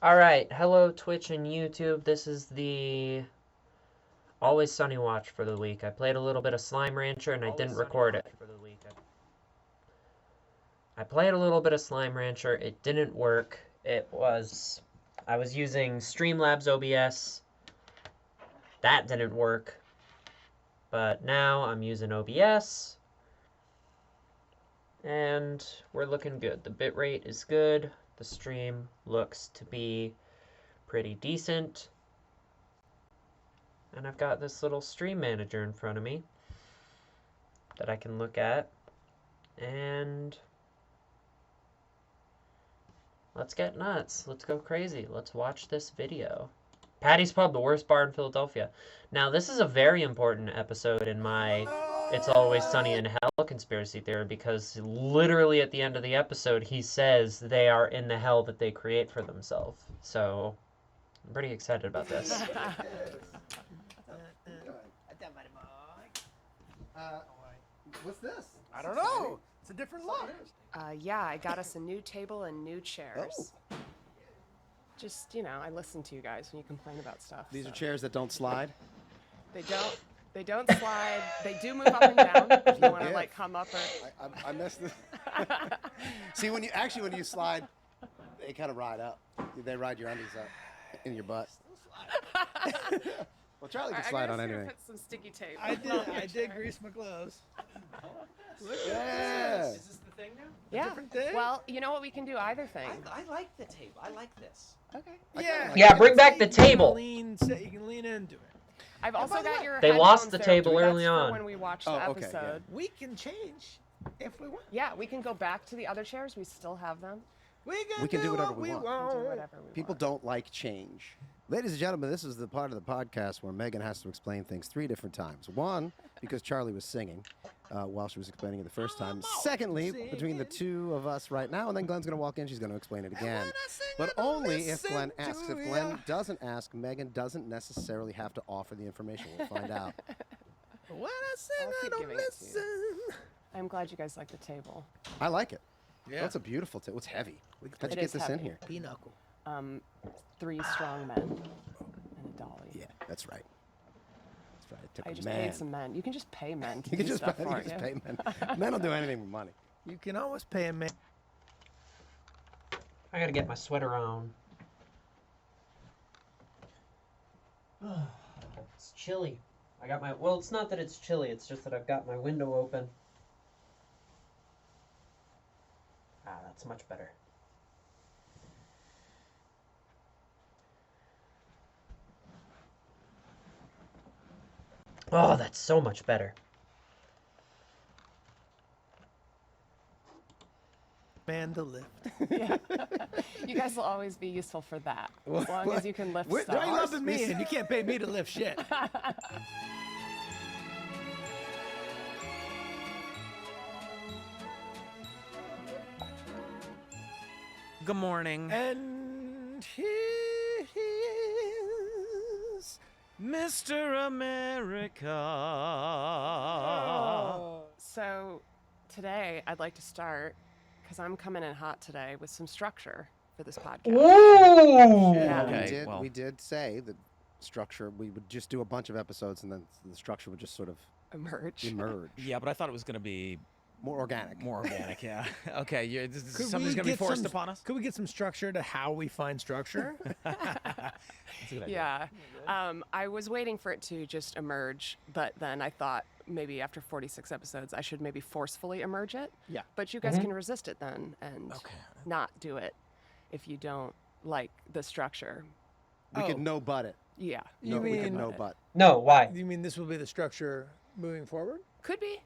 Alright, hello Twitch and YouTube. This is the Always Sunny watch for the week. I played a little bit of Slime Rancher and I didn't record it. I played a little bit of Slime Rancher. It didn't work. I was using Streamlabs OBS. That didn't work. But now I'm using OBS. And we're looking good. The bitrate is good. The stream looks to be pretty decent. And I've got this little stream manager in front of me that I can look at. And let's get nuts. Let's go crazy. Let's watch this video. Patty's Pub, the worst bar in Philadelphia. Now, this is a very important episode in my It's Always Sunny in Hell conspiracy theory, because literally at the end of the episode, he says they are in the hell that they create for themselves. So, I'm pretty excited about this. What's this? I don't know. It's a different look. Yeah, I got us a new table and new chairs. Oh. Just, you know, I listen to you guys when you complain about stuff. These are chairs that don't slide? They don't slide. They do move up and down if you want to, like, come up or... I missed this. See, when you slide, they kind of ride up. They ride your undies up in your butt. Well, Charlie can slide on anything. Put some sticky tape. I did grease my gloves. Yeah. Is this the thing now? Yeah. different thing? Well, you know what? We can do either thing. I like the table. I like this. Okay. Yeah, bring back the table. You can lean into it. I've also got your They lost headphones the there. table That's early for on. when we watch the Oh, okay, yeah. episode. We can change if we want. Yeah, we can go back to the other chairs. We still have them. We can do whatever we want. We can do whatever we People want. don't like change. Ladies and gentlemen, this is the part of the podcast where Megan has to explain things 3 different times. One, because Charlie was singing while she was explaining it the first time. Secondly, between the two of us right now, and then Glenn's going to walk in, she's going to explain it again. But only if Glenn asks. If Glenn doesn't ask, Megan doesn't necessarily have to offer the information. We'll find out. When I sing, I'll I keep don't giving it to listen. I'm glad you guys like the table. I like it. Yeah. That's a beautiful table. It's heavy. How'd It you get is this in heavy. here? Pinochle. 3 strong men and a dolly. Yeah, that's right. That's right. It took I a just man. paid some men. You can just pay men to You do can just stuff pay, for you can just pay men. Men will do anything with money. You can always pay a man. I gotta get my sweater on. It's chilly. Well, it's not that it's chilly, it's just that I've got my window open. Ah, that's much better. Oh, that's so much better. Man to lift. Yeah. You guys will always be useful for that. As long as you can lift Why stuff. are you loving me and you can't pay me to lift shit? Good morning. And here he is, Mr. America. So today I'd like to start, because I'm coming in hot today, with some structure for this podcast. Ooh! Yeah. Okay, We did say that structure, we would just do a bunch of episodes and then the structure would just sort of Emerge. emerge. Yeah, but I thought it was going to be More organic. more organic, yeah. Okay, Could something's we going to be get forced some- upon us? Could we get some structure to how we find structure? That's a good idea. Yeah. I was waiting for it to just emerge, but then I thought maybe after 46 episodes I should maybe forcefully emerge it. Yeah. But you guys can resist it then and Okay. not do it if you don't like the structure. We could Oh. no butt it. Yeah. You No, we could mean- no butt. No, why? You mean this will be the structure moving forward? Could be.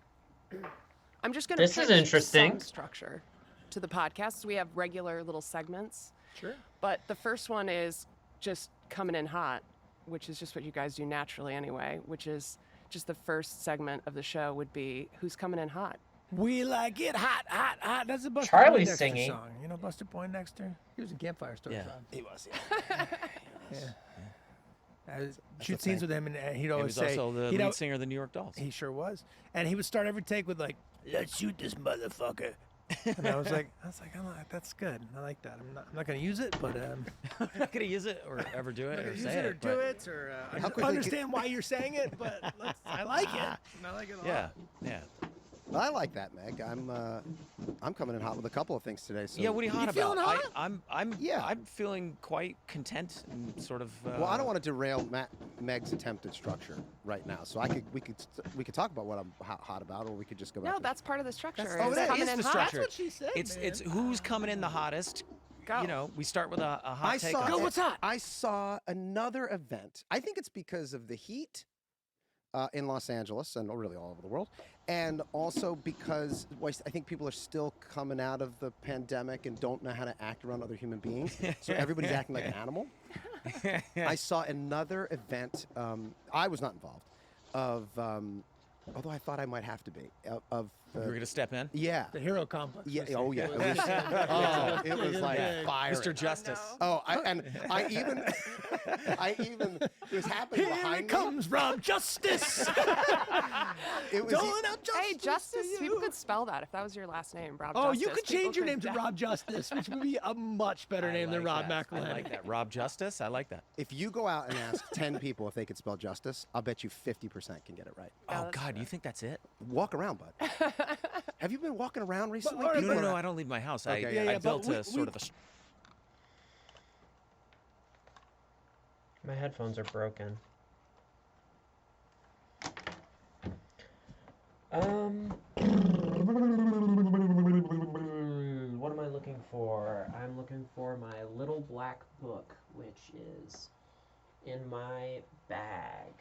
I'm just going to This is interesting. some structure to the podcast. We have regular little segments, Sure. but the first one is just coming in hot, which is just what you guys do naturally anyway, which is just the first segment of the show would be who's coming in hot. We like it hot, hot, hot. That's a Buster Charlie's Poindexter singing. song. You know Buster Poindexter? He was in Campfire Stories. Yeah. Rob. He was, Yeah. I would the shoot scenes thing. with him, and he'd He always was say, also the he'd lead al- singer of the New York Dolls. he sure was. And he would start every take with like, "Let's shoot this motherfucker And I was like, that's good. I like that. I'm not going to use it, but I'm not gonna use it or ever do it or use say it or it. do but it or I How just quickly understand why you're saying it, but I like it. And I like it a lot. Yeah, yeah. I like that, Meg. I'm coming in hot with a couple of things today. So Yeah, what are you hot feeling about? hot? I'm feeling quite content and sort of. Well, I don't want to derail Meg's attempted structure right now. So we could talk about what I'm hot about, or we could just go back. No, to that's part of the structure. Oh, is that coming is in the hot. structure. That's what she said, It's man. who's coming in the hottest. Go. You know, we start with a hot I take. saw on Go, it. what's hot? I saw another event. I think it's because of the heat in Los Angeles and really all over the world, and also because I think people are still coming out of the pandemic and don't know how to act around other human beings. So everybody's acting like an animal. I saw another event. I was not involved. Although I thought I might have to be. You were gonna step in, Yeah. The hero complex. Yeah. was- Oh yeah. It was- was, it was like Yeah. fire. Mr. Justice. Oh, I even it was happening Here behind it me. comes, Rob Justice. It was Doling out justice. Hey, Justice. to People you. could spell that if that was your last name, Rob. Oh, Justice. you could People change your could name to de- Rob Justice, which would be a much better I name than like Rob that. McElhenney. I like that. Rob Justice. I like that. If you go out and ask 10 people if they could spell justice, I'll bet you 50% can get it right. Yeah, Oh that's God, you think that's it? Walk around, bud. Have you been walking around recently? all right, People No, are- I don't leave my house. Okay, I, yeah, I yeah, built but a sort of a. My headphones are broken. What am I looking for? I'm looking for my little black book, which is in my bag.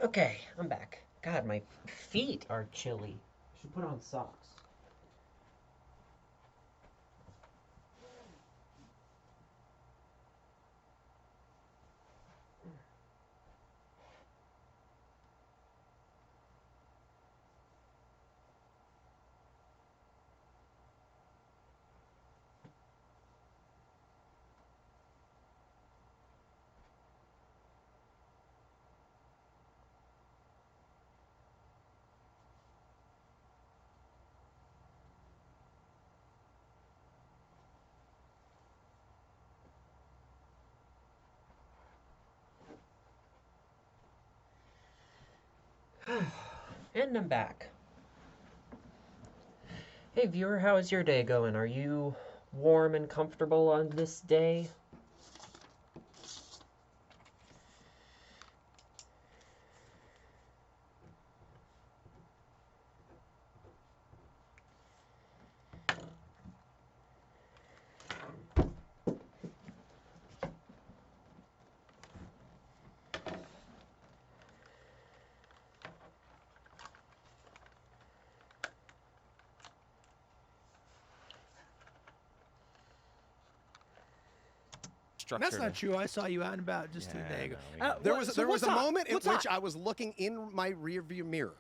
Okay, I'm back. God, my feet are chilly. I should put on socks. And I'm back. Hey viewer, how is your day going? Are you warm and comfortable on this day? structure. That's not true. I saw you out and about just the day ago. There was a moment in which I was looking in my rearview mirror,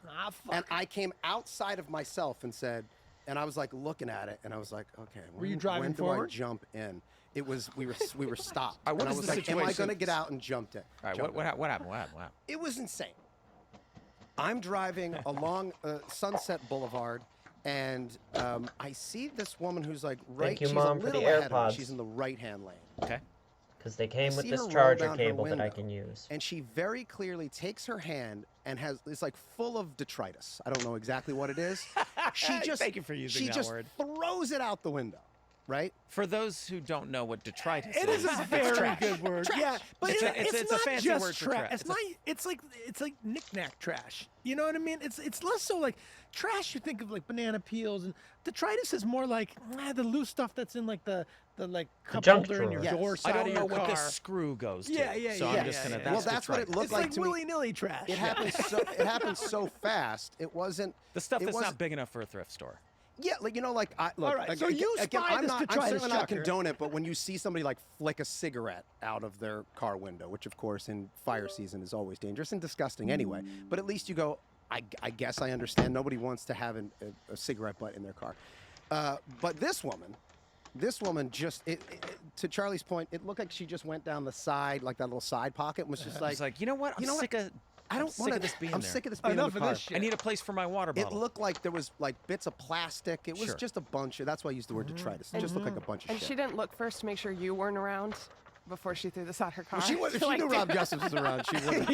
and I came outside of myself and said, and I was like looking at it, and I was like, okay, Were you driving when do forward? I jump in? It was we were stopped. What and I is was the like, am I situation? going to get out and jump in? All right, what happened? What happened? It was insane. I'm driving along Sunset Boulevard, and I see this woman who's like Thank you, she's Mom, a for the little ahead of me. AirPods. She's in the right-hand lane. Okay. Because they came with see this her roll charger down her cable that I window, can use. And she very clearly takes her hand and it's like full of detritus. I don't know exactly what it is. She just Thank you for using she that just word. throws it out the window, right? For those who don't know what detritus It is a very trash. good word. Trash. Yeah, but It's it's a not fancy just word for trash. trash. It's not. It's like knick-knack trash. You know what I mean? It's less so like trash. You think of like banana peels, and detritus is more like the loose stuff that's in like the like cup junk holder in your drawer. door Yes. side I don't of know your what car. this screw goes to. Yeah, yeah, So yeah, I'm just yeah, gonna. yeah. Well, That's that's what it detritus. looked It's like like to me. willy-nilly trash. It happened so fast. It wasn't The stuff it that's wasn't- not big enough for a thrift store. Yeah, like look. All right, so you again, spy this I'm detritus certainly not chucker. condone it, but when you see somebody like flick a cigarette out of their car window, which of course in fire season is always dangerous and disgusting anyway, but at least you go, I guess I understand. Nobody wants to have a cigarette butt in their car, but this woman just to Charlie's point, it looked like she just went down the side, like that little side pocket, and was just It's like, you know what? I'm sick of. I don't sick want of this being I'm there. sick of this being Enough in of the car. this shit. I need a place for my water It bottle. looked like there was like bits of plastic. It was Sure. just a bunch of. That's why I used the word detritus. It just looked like a bunch of And shit. she didn't look first to make sure you weren't around before she threw this out her car. If she Like, knew Rob Justice was around, she wouldn't.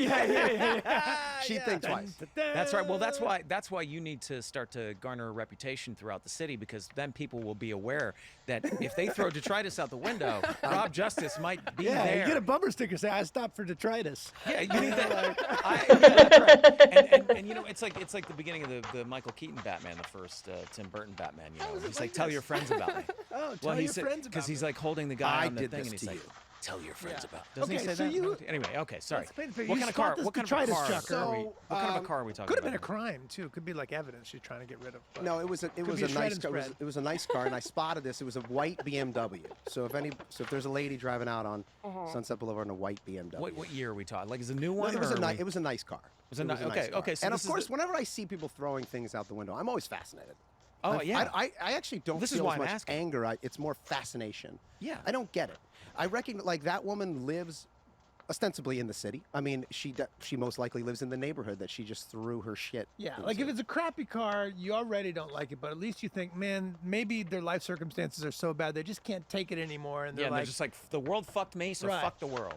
She'd think twice. That's right. Well, that's why you need to start to garner a reputation throughout the city, because then people will be aware that if they throw detritus out the window, Rob Justice might be Yeah, there. you get a bumper sticker say I stopped for detritus. Yeah, you need that. And you know, it's like the beginning of the Michael Keaton Batman, the first Tim Burton Batman. You know, he's like, tell your friends about me. Oh, tell your friends about because he's me. like holding the guy I on the did thing, this and he's to like, you. tell your friends Yeah. about. Doesn't he Okay, say so that? you- Anyway, okay, sorry. Let's paint the picture. What You kind of spot car? this What kind of a detritus car? chucker. Are we, what kind of a car are we talking Could have about? been a crime too. Could be like evidence she's trying to get rid of. but- No, it was a be a nice shred and car. spread. It was a nice car, and I spotted this. It was a white BMW. So if there's a lady driving out on Sunset Boulevard in a white BMW, What year are we talking? Like, is it a new No, one? it was or a are nice. we- It was a nice car. was a It ni- was a okay, nice car. okay, so and of this is course, the- whenever I see people throwing things out the window, I'm always fascinated. Oh, yeah. I actually don't This is feel why as I'm much asking. anger. It's more fascination. Yeah. I don't get it. I reckon like that woman lives ostensibly in the city. I mean, she most likely lives in the neighborhood that she just threw her shit. Yeah, like if into. it's a crappy car, you already don't like it, but at least you think, man, maybe their life circumstances are so bad they just can't take it anymore, and Yeah, they're and like, they're just like, the world fucked me, so Right. fuck the world.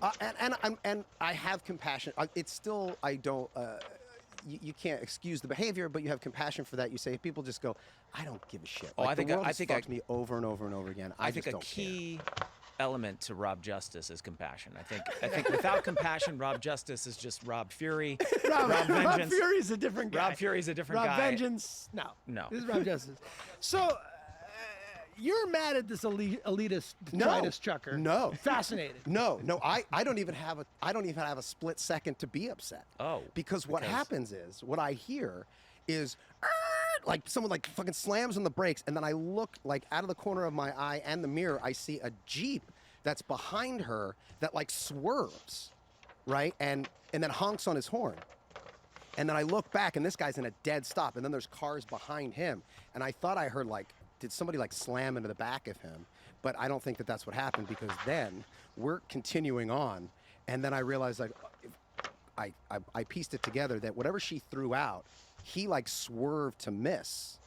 And I have compassion. It's still I don't. You can't excuse the behavior, but you have compassion for that. You say people just go, I don't give a shit. Oh, Like, I think the world I just think fucks me over and over and over again. I think just a don't key element to Rob Justice is compassion. I think without compassion, Rob Justice is just Rob Fury. Rob Vengeance. Fury's a different guy. Rob Fury's a different Rob guy. Vengeance, no. No. This is Rob Justice. So, you're mad at this elitist No. detritus chucker. No. Fascinated. No, I don't even have a split second to be upset. Oh, Because what happens is what I hear is like someone like fucking slams on the brakes, and then I look like out of the corner of my eye and the mirror, I see a Jeep that's behind her that like swerves, right? And then honks on his horn. And then I look back, and this guy's in a dead stop, and then there's cars behind him. And I thought I heard like, did somebody like slam into the back of him? But I don't think that that's what happened, because then we're continuing on, and then I realized like, I pieced it together that whatever she threw out, he like swerved to miss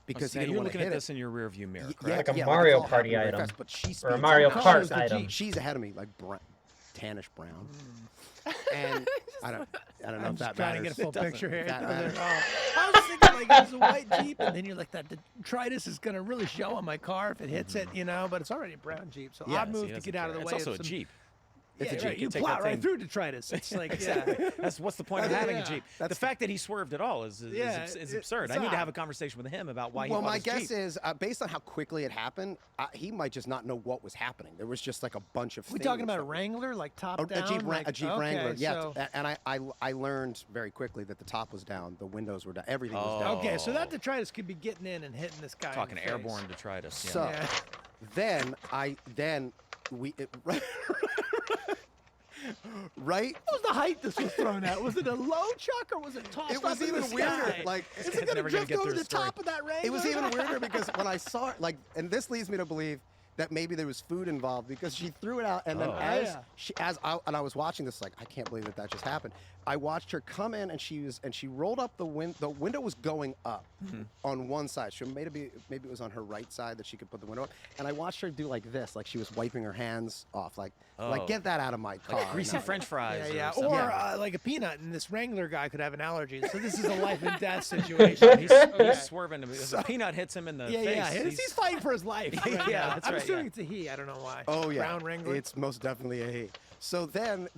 because So he didn't you're want to looking hit at it. this in your rearview mirror, Y- correct? Like a it's Mario all Party happening very item. fast, but she Or a speeds Mario up. Kart She's item. She's ahead of me, like tannish brown. And I don't know I'm if just that trying matters. to get a full picture here. That It doesn't matters. at all. I was thinking like it was a white Jeep, and then you're like, that detritus is going to really show on my car if it hits it, you know, but it's already a brown Jeep. So Yeah, odd See, move he to doesn't get out of the care. way. It's also of a some, Jeep. Yeah, It's a Jeep. right. You take plow that right thing- through detritus. It's like, That's what's the point of having a Jeep. The That's- fact that he swerved at all is it's absurd. I need to have a conversation with him about why he Well, bought my his guess Jeep. is, based on how quickly it happened, he might just not know what was happening. There was just like a bunch of we things. talking about a that were- Wrangler, like top A down? Jeep, like, a Jeep okay, Wrangler, yeah. So, And I learned very quickly that the top was down, the windows were down, everything was down. okay, so that detritus could be getting in and hitting this guy. Talking in the face. airborne detritus. Yeah. So Yeah. then right? What was the height this was thrown at? Was it a low chuck or was it tossed It was up in even the weirder. sky? Like, Is it gonna never gonna drift get over through the the story. top of that range? it was even weirder because when I saw it, like, and this leads me to believe that maybe there was food involved because she threw it out, and then Oh. I was watching this, like, I can't believe that just happened. I watched her come in, and she rolled up the window. The window was going up on one side. So maybe it was on her right side that she could put the window up. And I watched her do like this, like she was wiping her hands off, like get that out of my car. Like greasy No. French fries. Yeah, Or, something. or like a peanut, and this Wrangler guy could have an allergy. So this is a life and death situation. He's swerving. If a peanut hits him in the face. Yeah. He's fighting for his life. Right Yeah, now. that's I'm right, assuming yeah. it's a he. I don't know why. Oh yeah, Brown Wrangler. it's most definitely a he. So then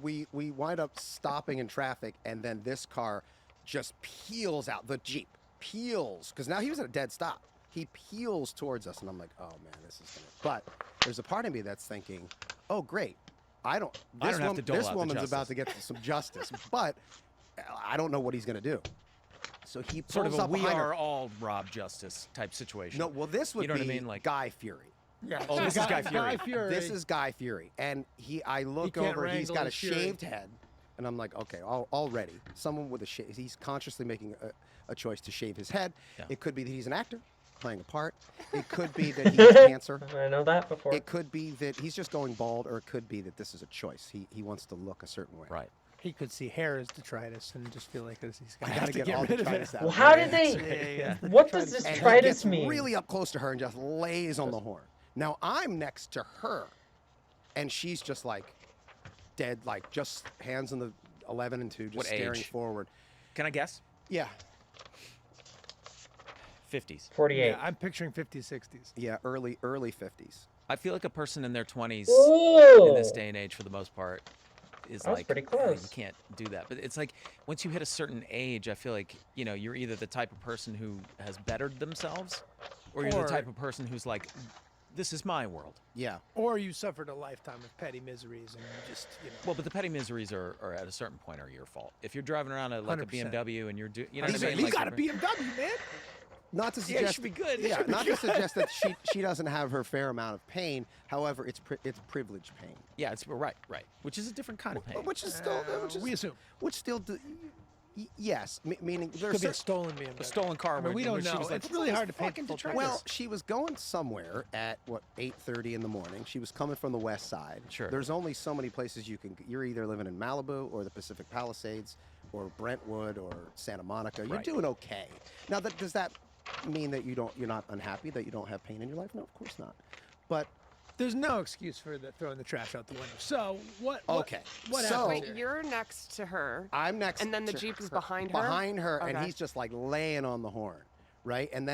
we wind up stopping in traffic, and then this car just peels out. The Jeep peels because now he was at a dead stop. He peels towards us, and I'm like, oh man, this is gonna. But there's a part of me that's thinking, oh great, I don't have to dole this out the woman's justice. about to get some justice, but I don't know what he's gonna do. So he pulls Sort of a up we behind are her. all Rob Justice type situation. No, well this would You know be what I mean? Like Guy Fury. Yeah. Oh, this is Guy Fury. This is Guy Fury, and I look can't over. He's wrangle got a his fury. shaved head, and I'm like, okay, already someone with a shave. He's consciously making a choice to shave his head. Yeah. It could be that he's an actor playing a part. It could be that he has cancer. I know that before. It could be that he's just going bald, or it could be that this is a choice. He wants to look a certain way. Right. He could see hair as detritus and just feel like he's I got gotta to get get all rid the of it. detritus out. Well, of how him. did they? Yeah. What does this And he tritus gets mean? really up close to her and just lays on the horn. Now I'm next to her, and she's just like dead, like just hands on the 11 and 2, just What staring age? forward. Can I guess? Yeah, 50s. 48. Yeah, I'm picturing 50s, 60s. yeah, early 50s. I feel like a person in their 20s Ooh. in this day and age, for the most part, is That was like, pretty "Oh, close." you can't do that. But it's like once you hit a certain age, I feel like you're either the type of person who has bettered themselves, or you're Or- the type of person who's like, this is my world. Yeah, Or you suffered a lifetime of petty miseries and you just, Well, but the petty miseries are at a certain point are your fault. If you're driving around a 100%. BMW and you're you know what I He's mean? like, you Like, got a BMW, man. not to Yeah, suggest it should be good. It Yeah, should be not to suggest that she doesn't have her fair amount of pain. However, it's privilege pain, Yeah, it's right, which is a different kind of pain. which is still We assume. which still yes, meaning there's Could be a stolen BMW. A stolen car. I mean, we when don't she know. was like, It's really hard to paint fucking full detritus. Well, she was going somewhere at 8:30 in the morning. She was coming from the west side. Sure. There's only so many places you can. You're either living in Malibu or the Pacific Palisades or Brentwood or Santa Monica. You're Right. doing okay. Now, does that mean that you're not unhappy, that you don't have pain in your life? No, of course not. But There's no excuse for throwing the trash out the window. So what? Okay, What so- happens Wait, here? you're next to her. I'm next. And then the to Jeep is her- behind her? Behind her, and Okay. he's just like laying on the horn, right? And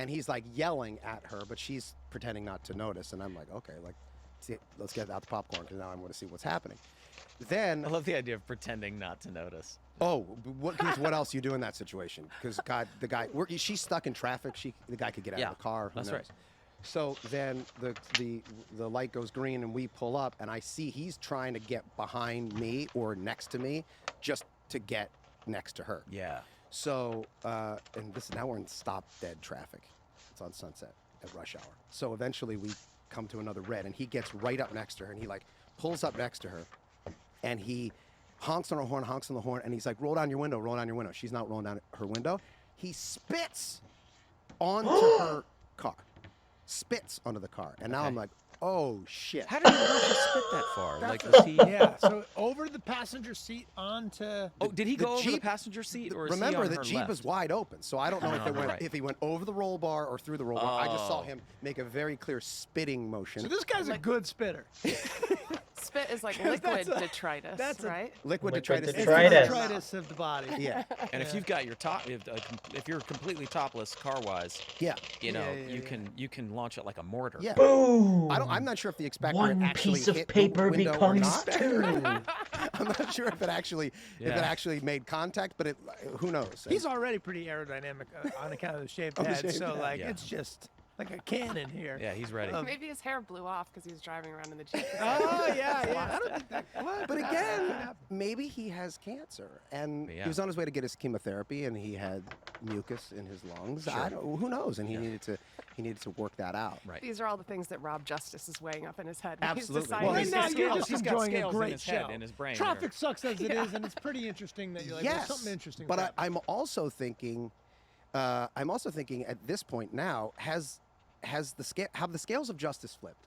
he's like yelling at her, but she's pretending not to notice. And I'm like, okay, like, let's get out the popcorn because now I'm going to see what's happening. Then, I love the idea of pretending not to notice. what else you do in that situation? Because she's stuck in traffic. The guy could get out Yeah, of the car. Who that's knows? right. So then the light goes green and we pull up, and I see he's trying to get behind me or next to me just to get next to her. Yeah. So, and now we're in stop dead traffic. It's on Sunset at rush hour. So eventually we come to another red, and he gets right up next to her, and he like pulls up next to her, and he honks on the horn, and he's like, roll down your window. She's not rolling down her window. He spits onto her car. Spits onto the car. And now Okay. I'm like, oh shit. How did he go to spit that far? Like, was he? Yeah. So over the passenger seat onto. Oh, did he the go over the Jeep- passenger seat, or is he Remember, on the her Jeep left? is wide open, so I don't know Right. if he went over the roll bar or through the roll bar. I just saw Oh. him make a very clear spitting motion. So this guy's a good spitter. Spit is like 'Cause liquid that's a- detritus, that's a- right? Liquid Liquid detritus. It's detritus. the detritus of the body. Yeah, And if you've got your top, if you're completely topless car-wise, yeah, you know, Yeah, yeah. you can launch it like a mortar. yeah. Boom! I'm not sure if the expectorant One actually piece of hit the paper window or becomes not. two. I'm not sure if it actually made contact, but who knows? He's already pretty aerodynamic on account of the shaved Of the head. shaved So head. like, Yeah. it's just like a cannon here. Yeah, he's ready. Maybe his hair blew off because he was driving around in the Jeep. Oh yeah. I don't think that. What? But again, maybe he has cancer, and Yeah. he was on his way to get his chemotherapy, and he had mucus in his lungs. I don't, who knows? And he needed to work that out. Right. These are all the things that Rob Justice is weighing up in his head. when Absolutely. He's deciding Well, Right he's now, got you're scales. just He's got enjoying a scales in great his head, show. in his brain. Traffic sucks as it is, and it's pretty interesting that you're like, Yes, there's something interesting. but about I'm also thinking at this point now have the scales of justice flipped?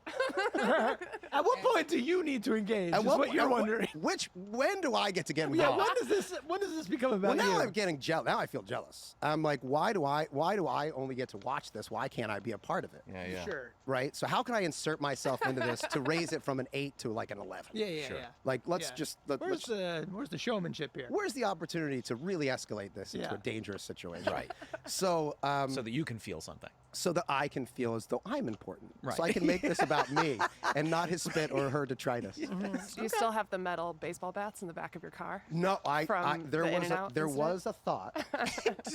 At what point do you need to engage? Is what you're wondering. When do I get to get Yeah, involved? when does this become Well, about now you? I'm getting jealous. Now I feel jealous. I'm like, why do I only get to watch this? Why can't I be a part of it? Yeah. Sure. Right. So how can I insert myself into this to raise it from an 8 to like an 11? Yeah. Sure. Yeah. Like let's Yeah. just Where's the showmanship here? where's the opportunity to really escalate this into Yeah. a dangerous situation? Right. So So that you can feel something. so that I can feel as though I'm important. Right. So I can make this about me and not his spit or her detritus. Do you still have the metal baseball bats in the back of your car? No, From there the was In-N-Out there incident? was a thought.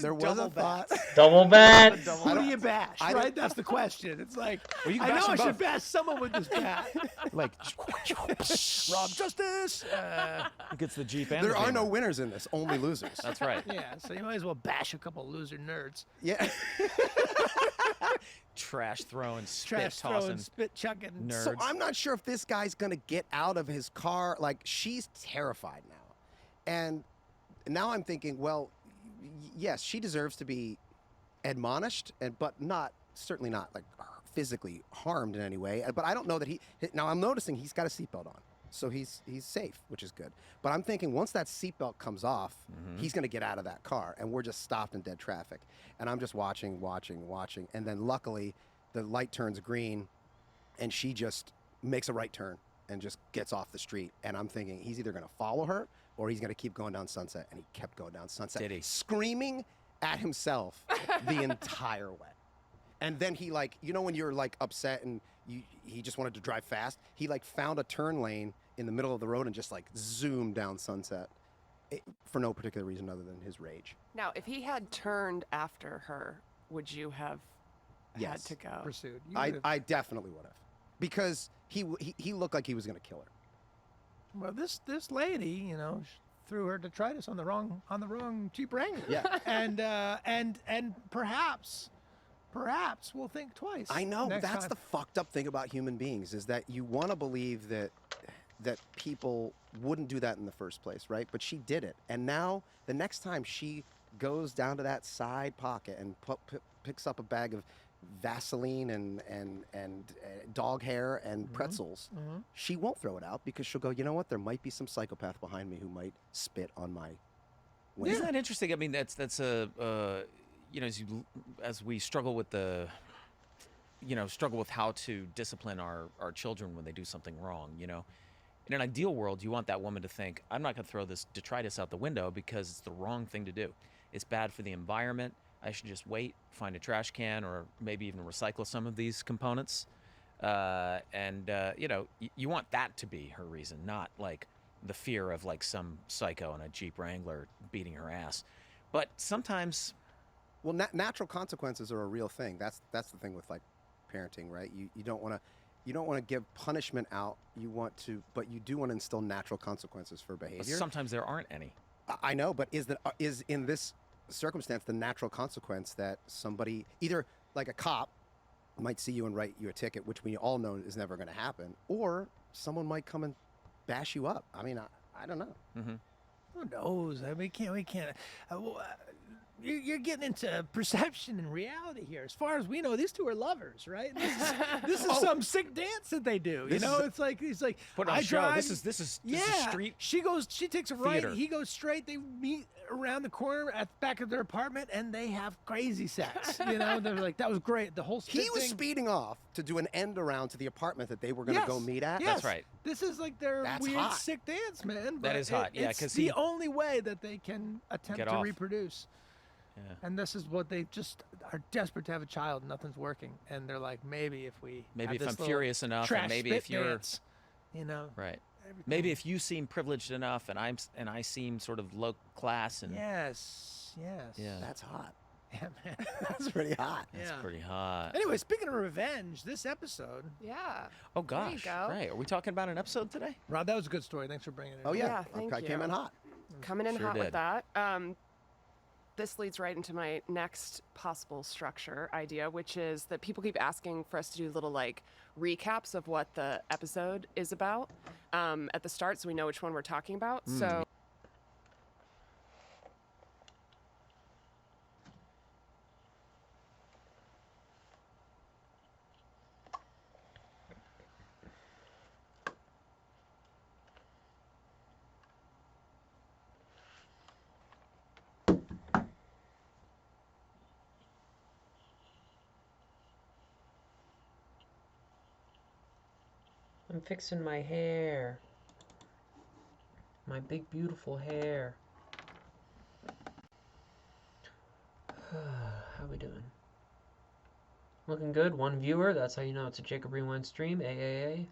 There was a thought. Double bat. Who do you bash? I don't- Right? That's the question. It's like, Well, you can I bash know I them should both. bash someone with this bat. Like, Rob Justice. he gets the Jeep and There the are no Beamer. winners in this, only losers. That's right. Yeah, so you might as well bash a couple loser nerds. Yeah. Trash throwing, spit Trash tossing. throwing, spit chucking. Nerds. So I'm not sure if this guy's gonna get out of his car. Like she's terrified now, and now I'm thinking, well, yes, she deserves to be admonished, but certainly not like physically harmed in any way. But I don't know that now I'm noticing he's got a seatbelt on, so he's safe, which is good. But I'm thinking once that seatbelt comes off, he's gonna get out of that car, and we're just stopped in dead traffic. And I'm just watching, and then luckily the light turns green, and she just makes a right turn and just gets off the street. And I'm thinking he's either gonna follow her or he's gonna keep going down Sunset. And he kept going down Sunset, Did he? screaming at himself the entire way. And then he when you're like upset and he just wanted to drive fast, he like found a turn lane in the middle of the road and just like zoomed down Sunset for no particular reason other than his rage. Now, if he had turned after her, would you have had Yes. to go? Pursued. You I would've- definitely would have, because he looked like he was gonna kill her. well, this lady, threw her detritus on the wrong Jeep Wrangler. Yeah. and perhaps we'll think twice. I know. next That's time. the fucked up thing about human beings is that you want to believe that people wouldn't do that in the first place, right? But she did it, and now the next time she goes down to that side pocket and picks up a bag of Vaseline and dog hair and pretzels, she won't throw it out because she'll go, you know what? There might be some psychopath behind me who might spit on my window. Isn't that interesting? I mean, that's a as we struggle with how to discipline our children when they do something wrong. In an ideal world, you want that woman to think, I'm not going to throw this detritus out the window because it's the wrong thing to do. It's bad for the environment. I should just wait, find a trash can, or maybe even recycle some of these components. You want that to be her reason, not like the fear of like some psycho in a Jeep Wrangler beating her ass. But sometimes, Well, natural consequences are a real thing. That's the thing with like parenting, right? You don't want to give punishment out. But you do want to instill natural consequences for behavior. sometimes there aren't any. I know, but is in this circumstance the natural consequence that somebody, either like a cop might see you and write you a ticket, which we all know is never going to happen, or someone might come and bash you up. I mean, I don't know. Mm-hmm. Who knows? I mean, we can't. You're getting into perception and reality here. As far as we know, these two are lovers, right? This is some sick dance that they do. This is It's like he's like, Put on I a show. drive. This is street. She takes a right. theater. He goes straight. They meet around the corner at the back of their apartment, and they have crazy sex. They're like, that was great. The whole spit He was thing. speeding off to do an end around to the apartment that they were going to go meet at. Yes. That's right. This is like their That's weird hot. sick dance, man. That but is hot, yeah, it's 'cause the he- only way that they can attempt Get to off. reproduce. Yeah. And this is what they just are desperate to have a child. Nothing's working, and they're like, maybe if we Maybe have if this I'm little furious enough, trash and maybe spit if you're dance, right. everything- Maybe if you seem privileged enough, and I seem sort of low class, and yes, Yeah. That's hot. Yeah, man. That's pretty hot. That's Yeah. pretty hot. Anyway, speaking of revenge, this episode, Yeah. Oh There you gosh. go. Right. Are we talking about an episode today? Rob, that was a good story. Thanks for bringing it. Oh in. yeah, Yeah, thank I came you. in hot. Coming in Sure hot did. with that. This leads right into my next possible structure idea, which is that people keep asking for us to do little like recaps of what the episode is about at the start, so we know which one we're talking about. So. I'm fixing my hair. My big, beautiful hair. How we doing? Looking good. 1 viewer. That's how you know it's a Jacob Rewind stream. AAA.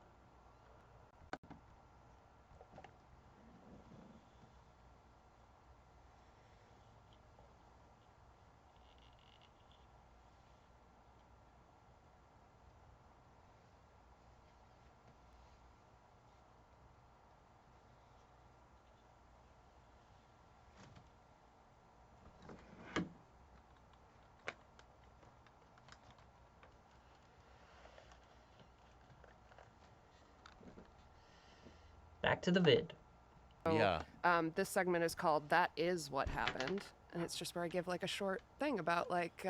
Back to the vid. Yeah. This segment is called "That Is What Happened," and it's just where I give like a short thing about like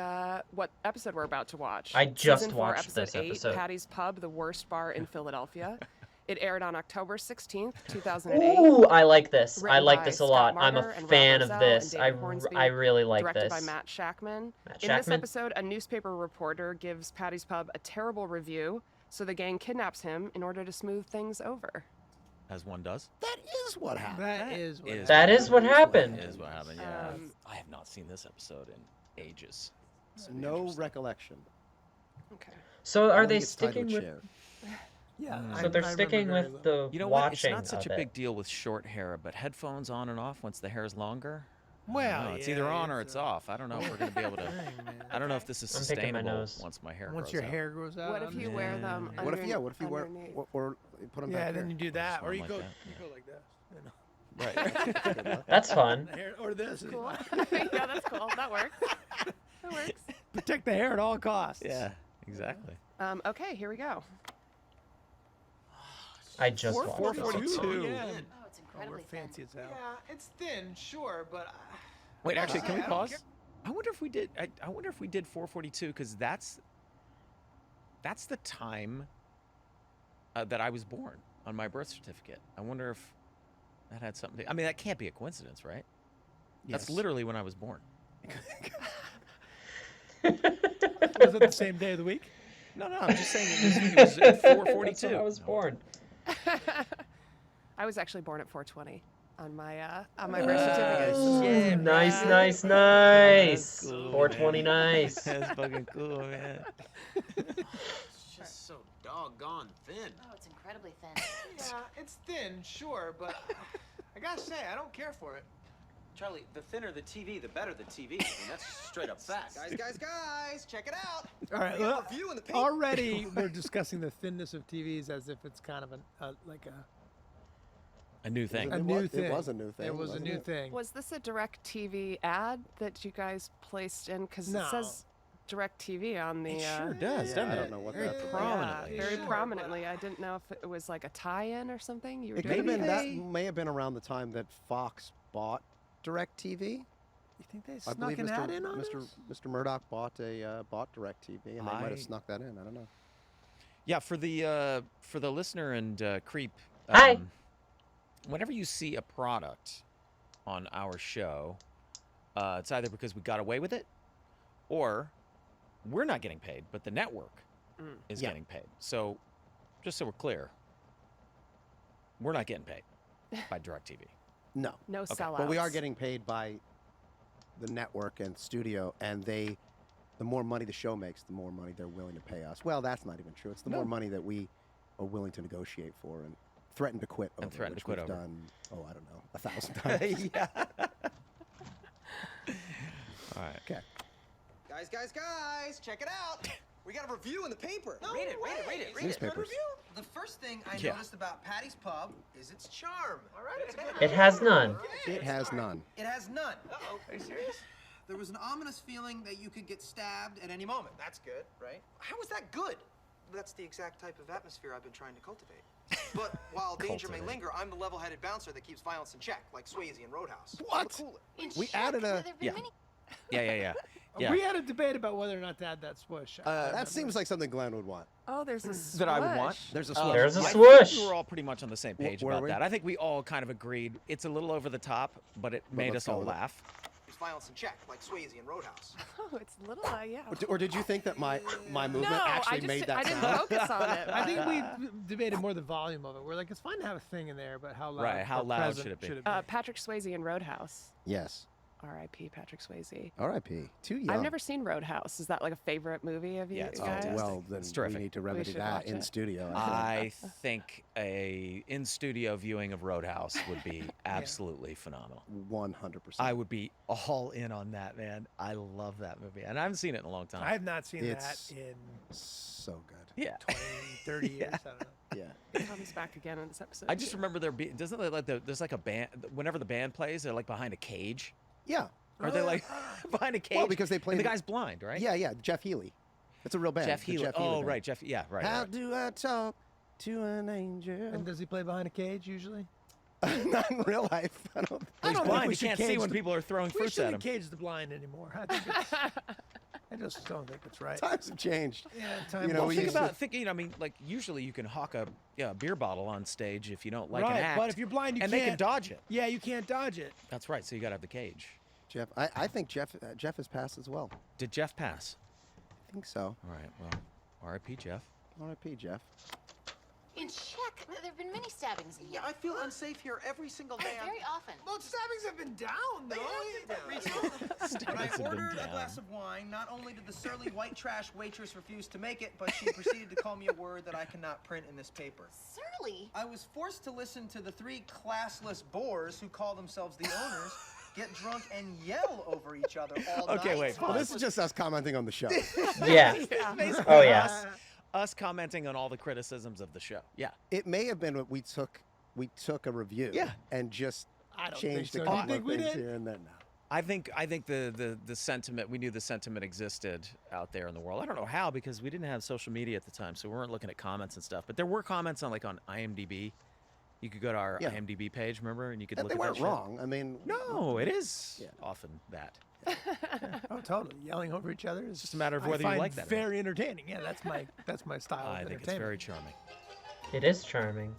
what episode we're about to watch. I just Season 4, watched episode this 8, episode. Patty's Pub, the worst bar in Philadelphia. It aired on October 16th, 2008. Ooh, I like this. I Written like by this a Scott lot. I'm Marder a and fan Rob of Rosell this. and David Hornsby, I really like directed this. by Matt Shackman. Matt In this Shackman? episode, a newspaper reporter gives Patty's Pub a terrible review, so the gang kidnaps him in order to smooth things over. As one does. That is what happened. That is what is That is what happened. Is what happened. Yeah. Um, I have not seen this episode in ages. No recollection. Okay. So are I they think it's tied to a sticking with? chair. Yeah. So they're sticking with the You know what? It's watching not such of a it. big deal with short hair, but headphones on and off once the hair is longer. I don't Well, know. It's either yeah, on or it's off. I don't know if we're gonna be able to. Dang, man. I don't know if this is I'm picking my sustainable nose. once my hair Once grows your out. hair grows out. What if you wear them Yeah. What if underneath? what if you wear underneath? or you put them Yeah, back then here? you do that, or one you like go that. like this. You know. Right. Good luck. That's fun. The hair, or this. Cool. Yeah, that's cool. That works. That works. Protect the hair at all costs. Yeah. Exactly. Okay, here we go. I just watched it. 442. Yeah. Oh, it's Oh, incredibly we're fancy as hell. Yeah, it's thin, sure, but Wait, actually, can we I don't pause? care. I wonder if we did. I wonder if we did 442 because that's the time that I was born on my birth certificate. I wonder if that had something. I mean, that can't be a coincidence, right? That's Yes. literally when I was born. Was it the same day of the week? No, I'm just saying it was at 442. That's when I was born. I was actually born at 420 on my birth certificate. Ooh, nice, man. nice, nice. That's cool, 420, man. nice. That's fucking cool, man. It's just so doggone thin. Oh, it's incredibly thin. Yeah, it's thin, sure, but I gotta say, I don't care for it. Charlie, the thinner the TV, the better the TV. I mean, that's straight up fact. Guys, check it out. All right. We got Well, a view in the paint. already we're discussing the thinness of TVs as if it's kind of like A new thing. a It new was- thing. It was a new thing. It was a wasn't new it? thing. Was this a Direct TV ad that you guys placed in? Because No. it says Direct TV on the. It sure does, Yeah, doesn't I it? don't know what Very that is. prominently. Yeah, very Sure, prominently. I didn't know if it was like a tie-in or something. You were It doing could have been that anything? may have been around the time that Fox bought DirecTV. You think they I snuck believe an ad Mr. in on Mr. us? Mr. Murdoch bought DirecTV, and they might I- have snuck that in. I don't know. Yeah, for the listener and creep. Hi. Whenever you see a product on our show, it's either because we got away with it, or we're not getting paid, but the network is Yeah. getting paid. So, just so we're clear, we're not getting paid by DirecTV. No. No sellouts. But we are getting paid by the network and studio, and the more money the show makes, the more money they're willing to pay us. Well, that's not even true. It's the more money that we are willing to negotiate for and threaten to quit over. And threaten to which quit we've over. done, oh, I don't know, 1,000 times. yeah. All right. Okay. Guys, check it out. We got a review in the paper. No read it. Newspapers. The first thing I Yeah. noticed about Patty's Pub is its charm. All right, it's good. It has none. It has none. It has none. Uh-oh, are you serious? There was an ominous feeling that you could get stabbed at any moment. That's good, right? How is that good? That's the exact type of atmosphere I've been trying to cultivate. But while danger may linger, I'm the level-headed bouncer that keeps violence in check, like Swayze in Roadhouse. What? Cool it. In We check, added a- there have been Yeah. many- Yeah. We had a debate about whether or not to add that swoosh. That seems like something Glenn would want. Oh, there's a swoosh. That I would want. There's a swoosh. There's a I swoosh. think we were all pretty much on the same page Were about we? that. I think we all kind of agreed it's a little over the top, but it made let's us all go with it. laugh. Keeps violence in check, like Swayze in Roadhouse. Oh, it's a little, yeah. Or did you think that my movement No, actually I made that I didn't sound? focus on it. I think we debated more the volume of it. We're like, it's fine to have a thing in there, but how loud? Right, how or loud present should it be? Patrick Swayze in Roadhouse. Yes. R.I.P. Patrick Swayze. R.I.P. Too young. I've never seen Roadhouse. Is that like a favorite movie of you Yeah, it's guys? fantastic. Well, then It's we terrific. need to remedy should that watch in it. studio. I think a in-studio viewing of Roadhouse would be absolutely phenomenal. 100%. I would be all in on that, man. I love that movie, and I haven't seen it in a long time. I have not seen It's- that in so good. Yeah. 20, 30 years. I don't know. Yeah. It comes back again in this episode. I just too. remember there be doesn't it like there's like a band whenever the band plays they're like behind a cage. Yeah. Are they like behind a cage? Well, because they play and the the- guy's blind, right? Yeah. Jeff Healy. It's a real band. Jeff The Healy. Healy Oh, band. right. Jeff. Yeah, right. How right. do I talk to an angel? And does he play behind a cage usually? Not in real life. I don't. I He's don't think blind. we He should can't see cage when the- people are throwing We fruits at shouldn't him. cage the blind anymore. I think it's, I just don't think it's right. Times have changed. Yeah, time You know, Well, we think used to- about thinking. I mean, like usually you can hawk a beer bottle on stage if you don't like right, an act. but if you're blind, you and can't. they can dodge it. Yeah, you can't dodge it. That's right. So you got to have the cage. Jeff. I think Jeff has passed as well. Did Jeff pass? I think so. All right. Well, R.I.P. Jeff. R.I.P. Jeff. In check, there have been many stabbings in Yeah, here. I feel unsafe here every single day. Very often. Well, stabbings have been down, though. When I have been ordered a down. glass of wine, not only did the surly white trash waitress refuse to make it, but she proceeded to call me a word that I cannot print in this paper. Surly. I was forced to listen to the three classless bores who call themselves the owners get drunk and yell over each other all Okay, night. wait, Well, this is just us commenting on the show. Yeah. Oh, yes. Us commenting on all the criticisms of the show. Yeah. It may have been what we took a review. Yeah. And just I don't changed think a so. You couple think of we things did? here and there now. I think the sentiment, we knew the sentiment existed out there in the world. I don't know how, because we didn't have social media at the time, so we weren't looking at comments and stuff. But there were comments on IMDb. You could go to our Yeah. IMDb page, remember, and you could And look they at that weren't shit. wrong. I mean, No, it is Yeah. often that. Oh, totally. Yelling over each other is just a matter of I whether you find like that or not. Very entertaining. Yeah, that's my style. I of think it's entertainment. very charming. It is charming.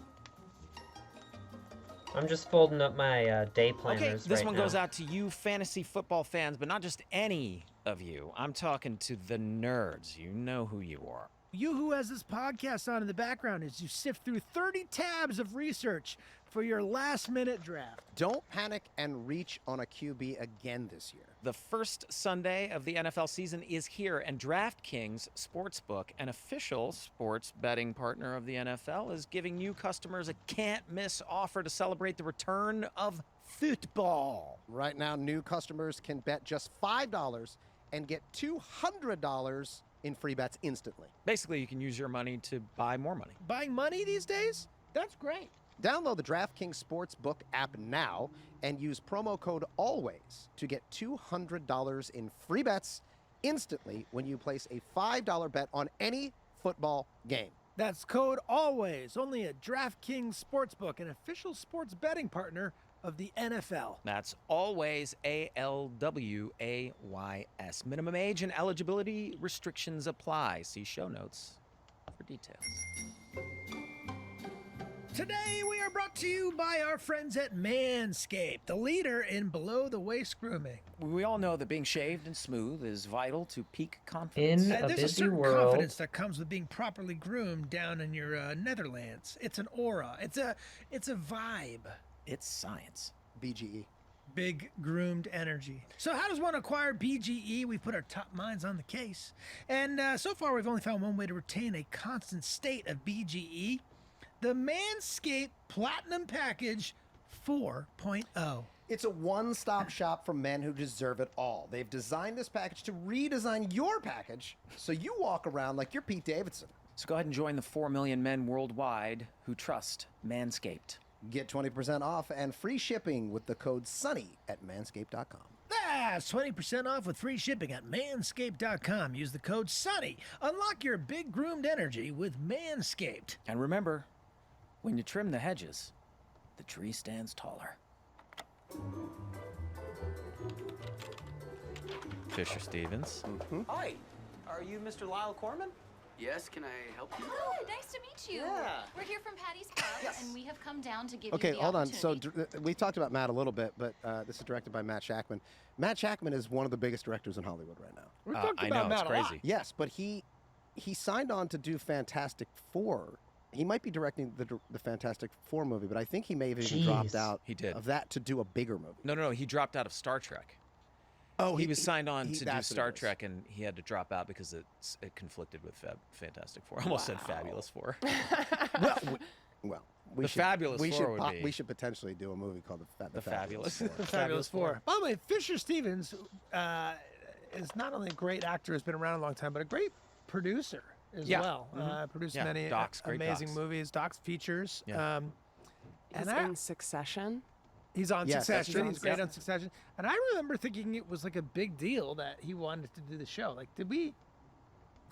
I'm just folding up my day planners Okay, this right one now. goes out to you fantasy football fans, but not just any of you. I'm talking to the nerds. You know who you are. You who has this podcast on in the background as you sift through 30 tabs of research for your last-minute draft. don't panic and reach on a QB again this year. The first Sunday of the NFL season is here, and DraftKings Sportsbook, an official sports betting partner of the NFL, is giving new customers a can't-miss offer to celebrate the return of football. Right now, new customers can bet just $5 and get $200 in free bets instantly. Basically, you can use your money to buy more money. Buying money these days? That's great. Download the DraftKings Sportsbook app now and use promo code ALWAYS to get $200 in free bets instantly when you place a $5 bet on any football game. That's code ALWAYS, only at DraftKings Sportsbook, an official sports betting partner of the NFL. That's always ALWAYS. Minimum age and eligibility restrictions apply. See show notes for details. Today we are brought to you by our friends at Manscaped, the leader in below-the-waist grooming. We all know that being shaved and smooth is vital to peak confidence. In a There's a busy certain world, confidence that comes with being properly groomed down in your Netherlands. It's an aura. It's a vibe. It's science. BGE. Big groomed energy. So how does one acquire BGE? We've put our top minds on the case. And so far we've only found one way to retain a constant state of BGE. The Manscaped Platinum Package 4.0. It's a one-stop shop for men who deserve it all. They've designed this package to redesign your package so you walk around like you're Pete Davidson. So go ahead and join the 4 million men worldwide who trust Manscaped. Get 20% off and free shipping with the code SUNNY at manscaped.com. That's 20% off with free shipping at manscaped.com. Use the code SUNNY. Unlock your big groomed energy with Manscaped. And remember, when you trim the hedges, the tree stands taller. Fisher Stevens. Hi, are you Mr. Lyle Corman? Yes, can I help you? Good, nice to meet you. Yeah. We're here from Patty's Pub, Yes. and we have come down to give Okay, you the hold on. So opportunity. we talked about Matt a little bit, but this is directed by Matt Shackman. Matt Shackman is one of the biggest directors in Hollywood right now. We talked I about know, it's Matt a lot. crazy. Yes, but he signed on to do Fantastic Four. He might be directing the Fantastic Four movie, but I think he may have even dropped Jeez. out He did. of that to do a bigger movie. No, he dropped out of Star Trek. Oh, He was signed on to do that's what it Star was. Trek, and he had to drop out because it conflicted with Fantastic Four. I almost said Fabulous Four. Well, The Fabulous we Four should would be- we should potentially do a movie called The Fabulous. Four. Fabulous Four. By the way, Fisher Stevens is not only a great actor, has been around a long time, but a great producer as Yeah. well. Produced Yeah, many docs, great amazing docs. movies, docs, features. Yeah. He's and in Succession. he's on Yes, that's Succession. true. He's great Yep. on Succession. And I remember thinking it was like a big deal that he wanted to do the show. Like, did we?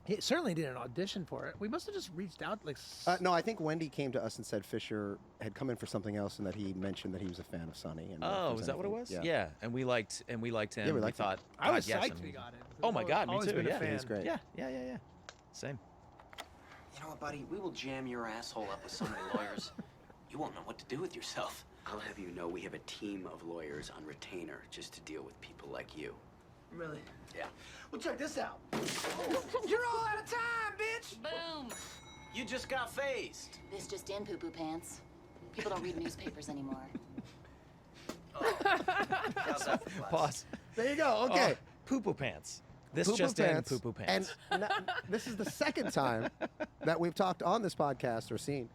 He certainly did an audition for it. We must have just reached out. Like, No, I think Wendy came to us and said Fisher had come in for something else, and that he mentioned that he was a fan of Sonny. And if Oh, there's is that what it was? anything- Yeah, and we liked him. we we liked him. thought, I was God, yes, psyched and we got it. Oh my God, me Always too. been a Yeah, fan. He's great. Yeah. Same. You know what, buddy? We will jam your asshole up with so many lawyers. You won't know what to do with yourself. I'll have you know we have a team of lawyers on retainer just to deal with people like you. Really? Yeah. Well, check this out. You're all out of time, bitch! Boom! You just got phased. This just in, poo-poo pants. People don't read newspapers anymore. How's that for class? Pause. There you go. Okay. Poo-poo pants. This Poo-poo just in, pants. poo-poo pants. And this is the second time that we've talked on this podcast or seen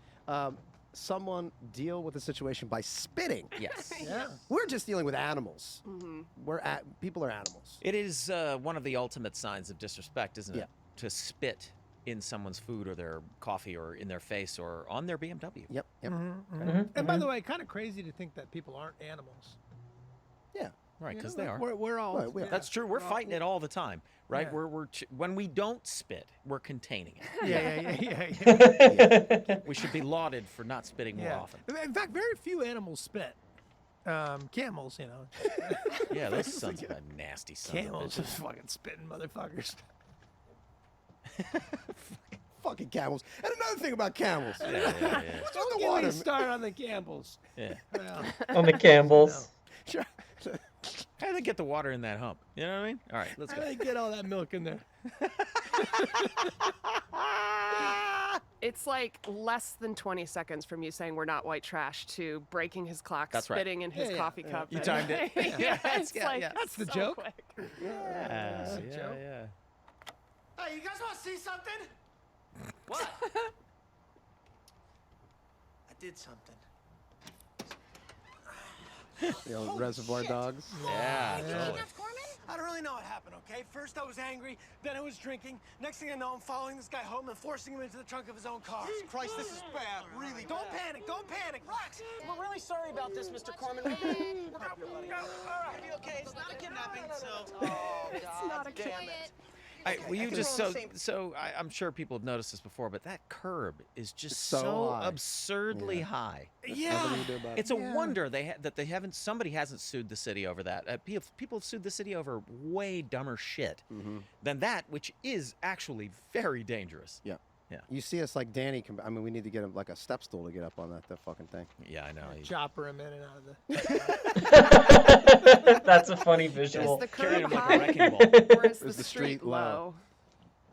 someone deal with a situation by spitting. Yes. Yeah. We're just dealing with animals. People are animals. It is one of the ultimate signs of disrespect, isn't it? Yeah. To spit in someone's food or their coffee or in their face or on their BMW. Yep. And by the way, kind of crazy to think that people aren't animals. Yeah. Right, You because know, they are. We're all. Right, we are. That's true. We're fighting it all the time, right? Yeah. When we don't spit, we're containing it. Yeah. We should be lauded for not spitting more often. In fact, very few animals spit. Camels, you know. Yeah, those sons of a nasty son Camels of are fucking spitting motherfuckers. Fucking camels. And another thing about camels. a bitch. Yeah. Don't the get water, me man. started on the Campbells. Yeah. Well, On the Campbells. Sure. How do they get the water in that hump? You know what I mean? All right, let's how go. do they get all that milk in there? It's like less than 20 seconds from you saying we're not white trash to breaking his clock, That's right. spitting in his Yeah, coffee yeah. cup. You and- timed it. yeah, it's Yeah, like yeah. That's the so joke. quick. Yeah. Hey, you guys want to see something? What? I did something. You know, Reservoir Dogs. Yeah, You totally. kidnapped Corman? I don't really know what happened, okay? First I was angry, then I was drinking. Next thing I know, I'm following this guy home and forcing him into the trunk of his own car. Christ, this is bad, really. Don't panic, relax. We're really sorry about this, Mr. Corman. We're gonna help you, buddy. All right, be okay. It's not a kidnapping, so. Oh, It's not a damn it. Quiet. Will you think just we're on the same- I'm sure people have noticed this before, but that curb is just It's so so high. absurdly high. Nothing you can do about it. It's a wonder that they haven't. Somebody hasn't sued the city over that. People have sued the city over way dumber shit than that, which is actually very dangerous. Yeah. Yeah. You see us like Danny. I mean, we need to get him like a step stool to get up on that fucking thing. Yeah, I know. Chopper him in and out of the. That's a funny Is visual. the Carrying curb him like a high wrecking ball. or is the Is the street street low? low?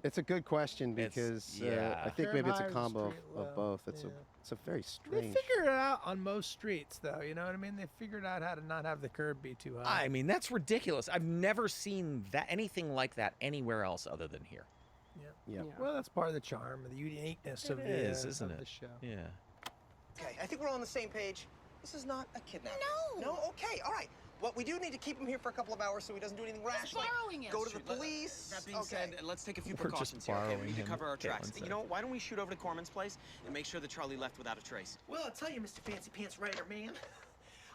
It's a good question It's- because yeah. I think Curb maybe it's high a or combo street of low? both. It's Yeah. a very They strange. figure it out on most streets, though. You know what I mean? They figured out how to not have the curb be too high. I mean, that's ridiculous. I've never seen anything like that anywhere else other than here. Yeah. Well, that's part of the charm, of the uniqueness It of the is, isn't of it? the show. Yeah. Okay, I think we're all on the same page. This is not a kidnapping. No. No? Okay, all right. Well, we do need to keep him here for a couple of hours so he doesn't do anything rash. Like borrowing him. go to the Shoot, police. That being Okay. said, let's take a few We're just precautions here, okay? We borrowing need to him. cover our Okay, tracks. one You know, why don't we shoot over to Corman's place and make sure that Charlie left without a trace? Well, I'll tell you, Mr. Fancy Pants Writer Man.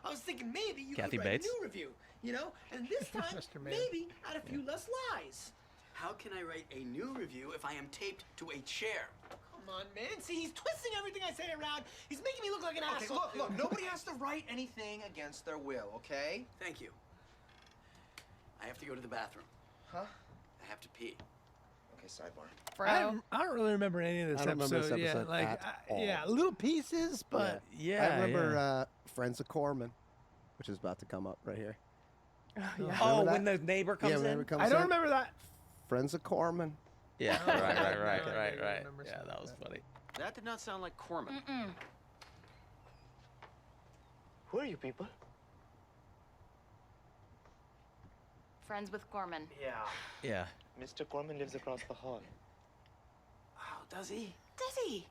I was thinking maybe you Kathy could write Bates? a new review, you know? And this time, Mr. Man. maybe add a few less lies. How can I write a new review if I am taped to a chair? Come on, man. See, he's twisting everything I say around. He's making me look like an Okay, asshole. look, nobody has to write anything against their will, okay? Thank you. I have to go to the bathroom. Huh? I have to pee. Okay, sidebar. I don't really remember any of this I don't remember this Yeah, episode like, at all. yeah, little pieces, but Yeah. I remember Friends of Corman, which is about to come up right here. Oh, Remember when that? the neighbor comes yeah, when in. it comes I don't in. remember that. Friends of Corman. Yeah, Oh, right. I Yeah, remember yeah, some that of was that. funny. That did not sound like Corman. Who are you people? Friends with Gorman. Yeah. Yeah. Mr. Corman lives across the hall. Oh, does he? Does he?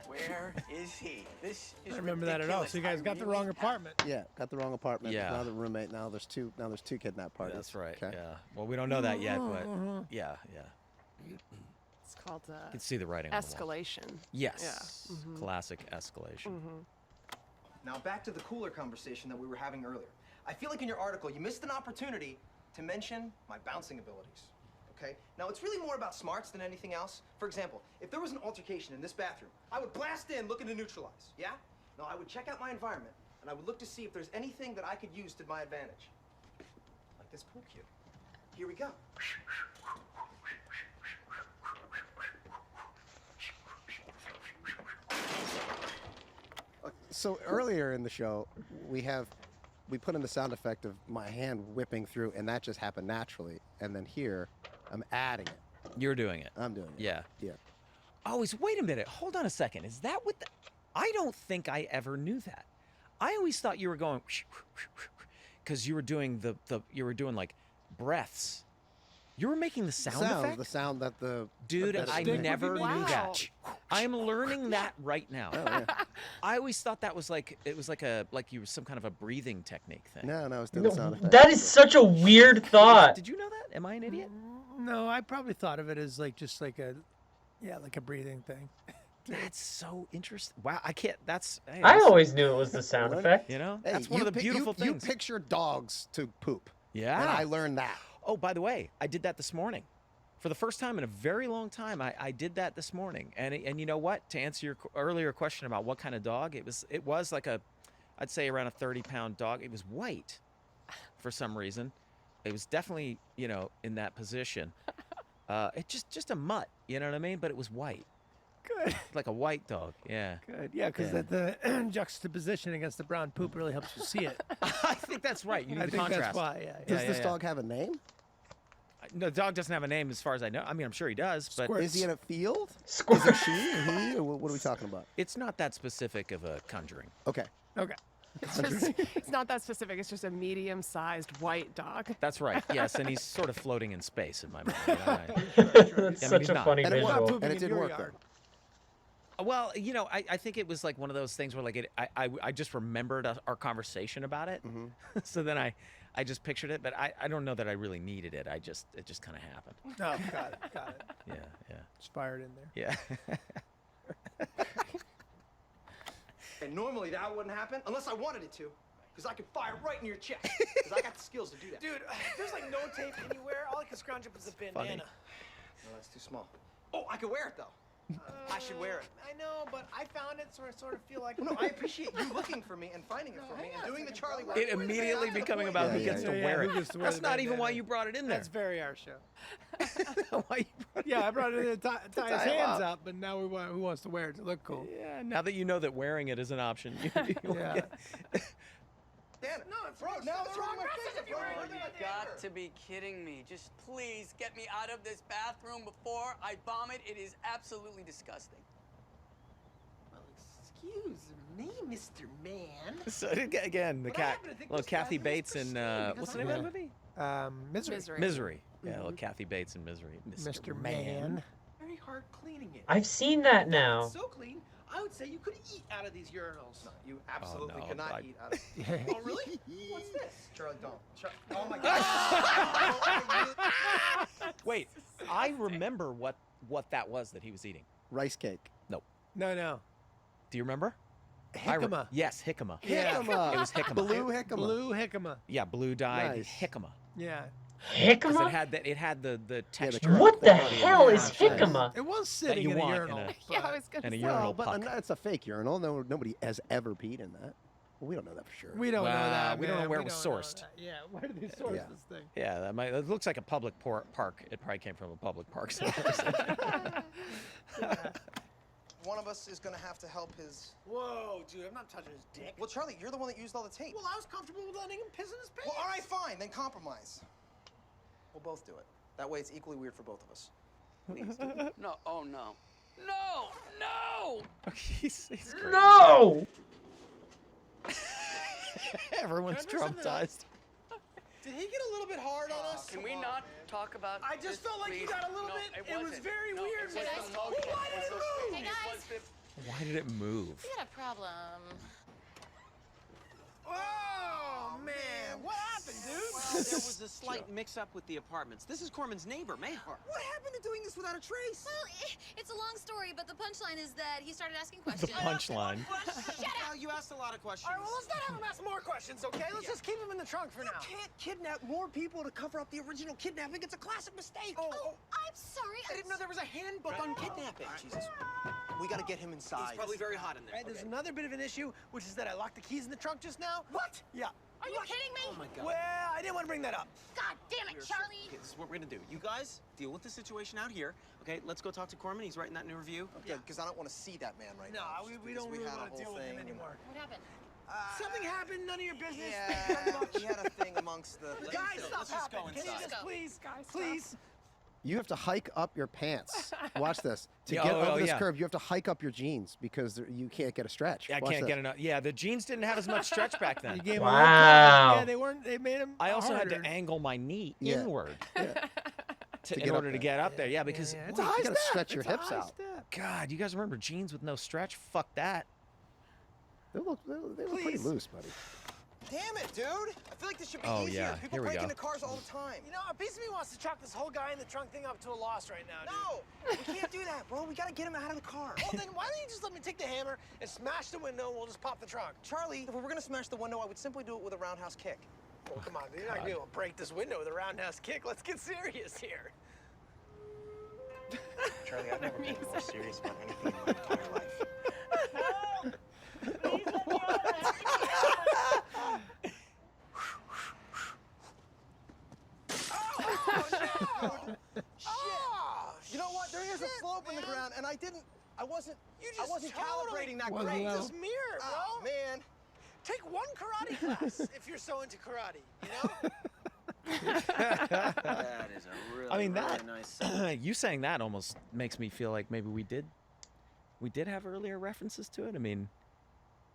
Where is he? This is I don't remember that at all. So you guys got the wrong apartment. Yeah, got the wrong apartment. Yeah. Now the roommate. Now there's two kidnap parties. That's right. Okay. Yeah. Well, we don't know that yet, but yeah. It's called You can see the writing on the wall. escalation. Yes. Yeah. Classic escalation. Now back to the cooler conversation that we were having earlier. I feel like in your article you missed an opportunity to mention my bouncing abilities. Okay? Now it's really more about smarts than anything else. For example, if there was an altercation in this bathroom, I would blast in looking to neutralize. Yeah? Now I would check out my environment and I would look to see if there's anything that I could use to my advantage. Like this pool cue. Here we go. So earlier in the show, we put in the sound effect of my hand whipping through, and that just happened naturally. And then here, I'm adding it. You're doing it. I'm doing it. Yeah. Yeah. Oh, wait a minute. Hold on a second. Is that what the... I don't think I ever knew that. I always thought you were going because you were doing you were doing like breaths. You were making the sound effect? The sound that the... Dude, that I never knew that. I'm learning that right now. Oh, yeah. I always thought that was like you were some kind of a breathing technique thing. No, I was doing the sound effect. That is such a weird thought. Did you know that? Am I an idiot? No, I probably thought of it as like just like a breathing thing. That's so interesting. Wow, I can't. That's. Hey, I always knew it was the sound effect. You know, Hey, that's one of the beautiful things. You picture dogs to poop. Yeah. And I learned that. Oh, by the way, I did that this morning. For the first time in a very long time, I did that this morning. And you know what? To answer your earlier question about what kind of dog, it was like I'd say around a 30-pound dog. It was white for some reason. It was definitely, in that position. It just a mutt, you know what I mean? But it was white. Good. Like a white dog, yeah. Good. Yeah, because the juxtaposition against the brown poop really helps you see it. I think that's right. You need I the think contrast. that's why. Yeah. Does this dog have a name? No, the dog doesn't have a name as far as I know. I mean, I'm sure he does, but Is he in a field? Squirt. Is it she or he? Or what are we talking about? it's not that specific of a conjuring. Okay. Okay. It's not that specific. It's just a medium-sized white dog. That's right. Yes, and he's sort of floating in space in my mind. That's I mean, such he's a not. funny And it visual. worked. And it did work, though. Well, I think it was like one of those things where like I just remembered our conversation about it, so then I just pictured it, but I don't know that I really needed it. It just kind of happened. Oh, got it. Yeah. Just fired in there. Yeah. And normally that wouldn't happen unless I wanted it to. Because I could fire right in your chest. Because I got the skills to do that. Dude, there's like no tape anywhere. All I can scrounge up is a bandana. No, that's too small. Oh, I could wear it, though. I should wear it. I know, but I found it, so I sort of feel like... No, I appreciate you looking for me and finding it for me and doing the Charlie work. It immediately becoming about who gets to wear it. That's not even why you brought it in there. That's very our show. Why you brought it Yeah, I brought it in to tie his tie him hands up. up, but now we want who wants to wear it to look cool. Yeah, now that you know that wearing it is an option. Yeah. Dan, no, bro, now it's wrong message. You've got to be kidding me. Just please get me out of this bathroom before I vomit. It is absolutely disgusting. Well, excuse me, Mr. Man. So again, the What happened? I think little this Kathy bathroom Bates was in pristine what's the because name of the movie? Misery. Misery. Yeah, little Kathy Bates in Misery. Mr. Man. Very hard cleaning it. I've seen that now. It's so clean, I would say you could eat out of these urinals. No, you absolutely no, cannot eat out of. Oh, really? What's this? Charlie, don't. Oh my God. Wait, I remember what that was that he was eating. Rice cake. No. No. Do you remember? Jicama. Yes, jicama. Yeah. Jicama. It was jicama. Blue jicama. Blue jicama. Yeah, blue dyed Nice. jicama. Yeah. 'Cause Jicama? it had the texture. What the quality of hell it. is jicama? It was That sitting you in a want urinal. in a, Yeah, I was gonna in a say. urinal Well, but puck. it's a fake urinal. No, nobody has ever peed in that. Well, we don't know that for sure. We don't know Well, that. we don't know man. where We it was don't know sourced. that. Yeah, where did they source Yeah. this thing? Yeah, it looks like a public park. It probably came from a public park somewhere. One of us is gonna have to help his. Whoa, dude, I'm not touching his dick. Well, Charlie, you're the one that used all the tape. Well, I was comfortable with letting him piss in his pants. Well, all right, fine. Then compromise. We'll both do it. That way, it's equally weird for both of us. Please, dude. No, oh no. No! he's great. No! Everyone's Can I bring something up? traumatized. Did he get a little bit hard on us? Can we not talk about I just this, felt like please? you got a little No, bit. It was wasn't. very No, weird, it man. wasn't. Why did it move? Hey guys, Why did it move? we got a problem. Oh man, what happened, dude? Well, there was a slight mix-up with the apartments. This is Corman's neighbor, Mayhar. What happened to doing this without a trace? Well, it's a long story, but the punchline is that he started asking The questions. punchline. Well, you asked a lot of questions. All right, well, let's not have him ask more questions, okay? Let's just keep him in the trunk for You now. can't kidnap more people to cover up the original kidnapping. It's a classic mistake. Oh, I'm sorry. I didn't know there was a handbook on kidnapping. Jesus. We gotta get him inside. He's probably very hot in there. Right, there's another bit of an issue, which is that I locked the keys in the trunk just now. What? Yeah. Are you kidding me? Oh my God. Well, I didn't want to bring that up. God damn it, Charlie. Okay, this is what we're gonna do. You guys deal with the situation out here. Okay, let's go talk to Corman. He's writing that new review. Okay, because I don't want to see that man right No, now. we just don't because really had a want to whole deal with him thing and- anymore. What happened? Something happened, none of your business. Yeah, we had a thing amongst the. Guys, stop Let's just go happening. Can you inside. just Let's go. please, Guys, stop. please? You have to hike up your pants. Watch this. To Yeah, get oh, over this yeah. curve, you have to hike up your jeans because you can't get a stretch. I Watch can't this. get enough. Yeah, the jeans didn't have as much stretch back then. You gave him Wow. Yeah, they weren't. They made him. I also harder. had to angle my knee Yeah. inward Yeah. in get up order to there. get up there. Yeah, because Yeah, it's a What? high You gotta step. stretch your It's a hips high out. step. God, you guys remember jeans with no stretch? Fuck that. They look pretty Please. loose, buddy. Damn it, dude! I feel like this should be Oh, easier. yeah. People Here we break go. into cars all the time. You know, a piece of me wants to chalk this whole guy in the trunk thing up to a loss right now, dude. No, we can't do that, bro. We gotta get him out of the car. Well, then why don't you just let me take the hammer and smash the window and we'll just pop the trunk? Charlie, if we were gonna smash the window, I would simply do it with a roundhouse kick. Oh, come on, dude. You're not gonna be able to break this window with a roundhouse kick. Let's get serious here. Charlie, I've never been more serious about anything in my entire life. Oh, you know what? There is a slope in the ground, and I wasn't calibrating that Wasn't great. level. Just mirror, bro. Oh, man. Take one karate class if you're so into karate, you know? That is a really, I mean, really that nice set. you saying that almost makes me feel like maybe we did have earlier references to it. I mean,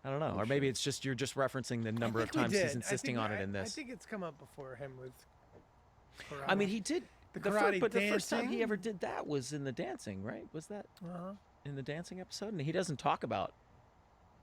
I don't know, or maybe it's just you're just referencing the number of times he's insisting on it in I this. think it's come up before him with karate. I mean, he did The the karate but the first time he dancing? ever did that was in the dancing, right? Was that Uh-huh. in the dancing episode? And he doesn't talk about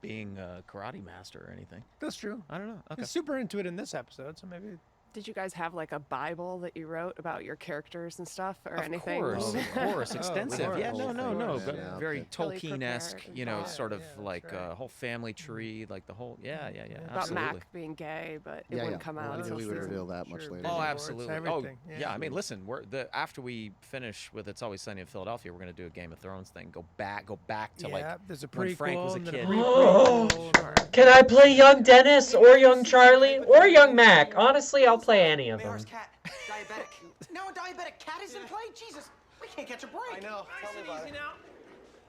being a karate master or anything. That's true. I don't know. Okay. He's super into it in this episode, so maybe. Did you guys have like a Bible that you wrote about your characters and stuff or Of anything? course, of course, Oh, extensive. we yeah, have no, a no, whole no, thing, but yeah, very okay. Really Tolkien-esque, prepared. you know, Yeah, sort of yeah, that's like right. whole family tree, like the whole, yeah, About absolutely. Mac being gay, but it Yeah, wouldn't yeah. come Well, out we until knew we would season. reveal that much later. Oh, Boards, absolutely. everything. Oh, yeah. I mean, listen, after we finish with It's Always Sunny in Philadelphia, we're gonna do a Game of Thrones thing. Go back to Yeah, like there's a when prequel Frank was a and then kid. Oh. prequel. Can I play young Dennis or young Charlie or young Mac? Honestly, I'll play any of them. Mayhar's cat, diabetic. Now a diabetic cat is in play? Jesus, we can't catch a break. I know. Tell me about it. now.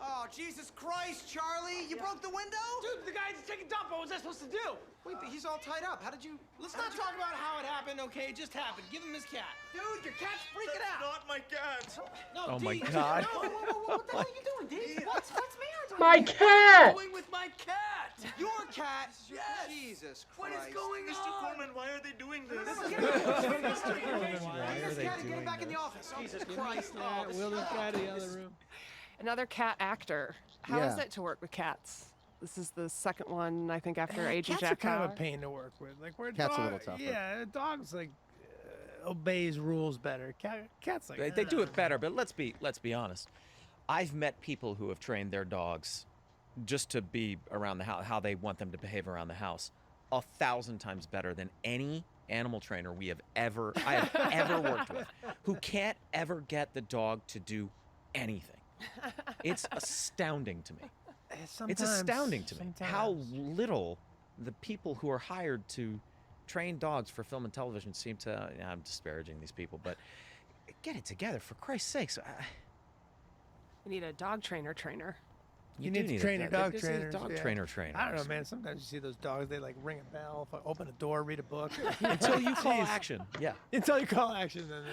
Oh, Jesus Christ, Charlie! You broke the window? Dude, the guy's taking dump. What was I supposed to do? Wait, but he's all tied up. How did you... Let's not talk about how it happened, okay? It just happened. Give him his cat. Dude, your cat's freaking out. Not my cat. No, Oh my Dee, God. Whoa, what the hell are you doing, Dee? What's Mayhar doing? My cat! Going with my cat. Your cat? Yes. Jesus Christ. What is going Mr. on? Coleman, why are they doing this? Why are they Get him doing back in the this? office. Jesus Christ. We'll just guy to the other room. Another cat actor. How is Yeah. it to work with cats? This is the second one, I think, after Agent Cats are Jack kind Bauer. of a pain to work with. Like where Cat's a little tougher. Yeah, a dog's like obeys rules better. Cat's like They do it better, but let's be honest. I've met people who have trained their dogs just to be around the house, how they want them to behave around the house, 1,000 times better than any animal trainer I have ever worked with, who can't ever get the dog to do anything. It's astounding to me. It's astounding to me how little the people who are hired to train dogs for film and television seem to. I'm disparaging these people, but get it together, for Christ's sakes. We need a dog trainer. You need to train your dog there's trainers. Dog yeah. trainer. I don't know, man. Sometimes you see those dogs, they like ring a bell, open a door, read a book. Until you call Jeez. action. Yeah. Until you call action, then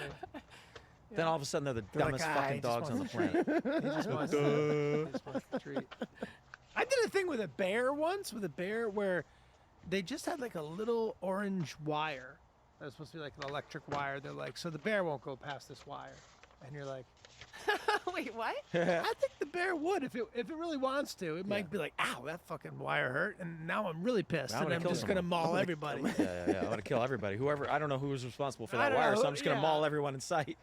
Then all of a sudden they're the they're dumbest like, "Ah, fucking he just dogs on the wants a planet. treat." He just wants the treat. I did a thing with a bear once, where they just had like a little orange wire that was supposed to be like an electric wire. They're like, so the bear won't go past this wire, and you're like, Wait, what? I think the bear would if it really wants to. It might be like, ow, that fucking wire hurt, and now I'm really pissed, I'm and gonna I'm kill just gonna someone. maul everybody. Yeah. I'm gonna kill everybody. Whoever, I don't know who was responsible for I that don't wire, know so who- I'm just gonna yeah. maul everyone in sight.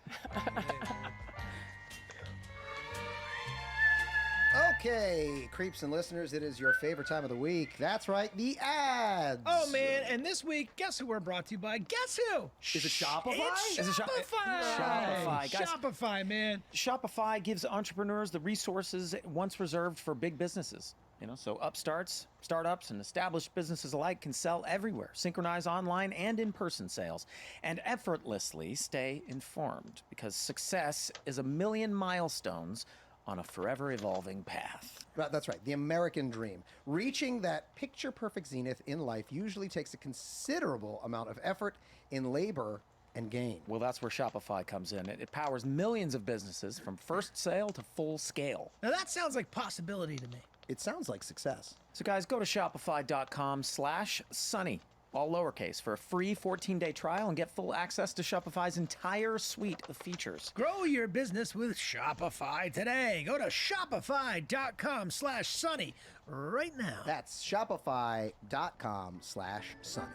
Okay, creeps and listeners, it is your favorite time of the week. That's right, the ads. Oh man, and this week, guess who we're brought to you by? Guess who? Is it Shopify? It's Is it Shopify. Shopify, guys. Shopify, man. Shopify gives entrepreneurs the resources once reserved for big businesses. So upstarts, startups, and established businesses alike can sell everywhere, synchronize online and in-person sales, and effortlessly stay informed, because success is a million milestones on a forever evolving path. That's right, the American dream. Reaching that picture-perfect zenith in life usually takes a considerable amount of effort in labor and gain. Well, that's where Shopify comes in. It powers millions of businesses from first sale to full scale. Now that sounds like possibility to me. It sounds like success. So guys, go to shopify.com/sunny, all lowercase, for a free 14-day trial and get full access to Shopify's entire suite of features. Grow your business with Shopify today. Go to shopify.com/sunny right now. That's shopify.com/sunny.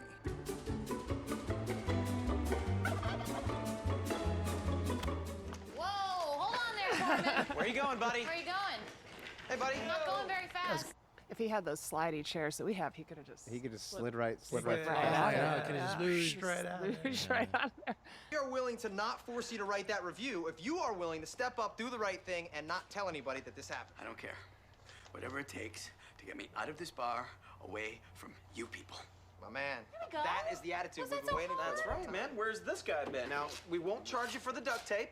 Whoa, hold on there, Corbin. Where you going, buddy? Where are you going? Hey, buddy. I'm not going very fast. If he had those slidey chairs that we have, he could have just. He could just slid right slid past right it. out. Yeah, could have just loosed right out. Loosed right on there. We are willing to not force you to write that review if you are willing to step up, do the right thing, and not tell anybody that this happened. I don't care. Whatever it takes to get me out of this bar, away from you people. My man, we go. that is the attitude Was we've that been so waiting for. hard? That's right, man. Where's this guy been? Now, we won't charge you for the duct tape.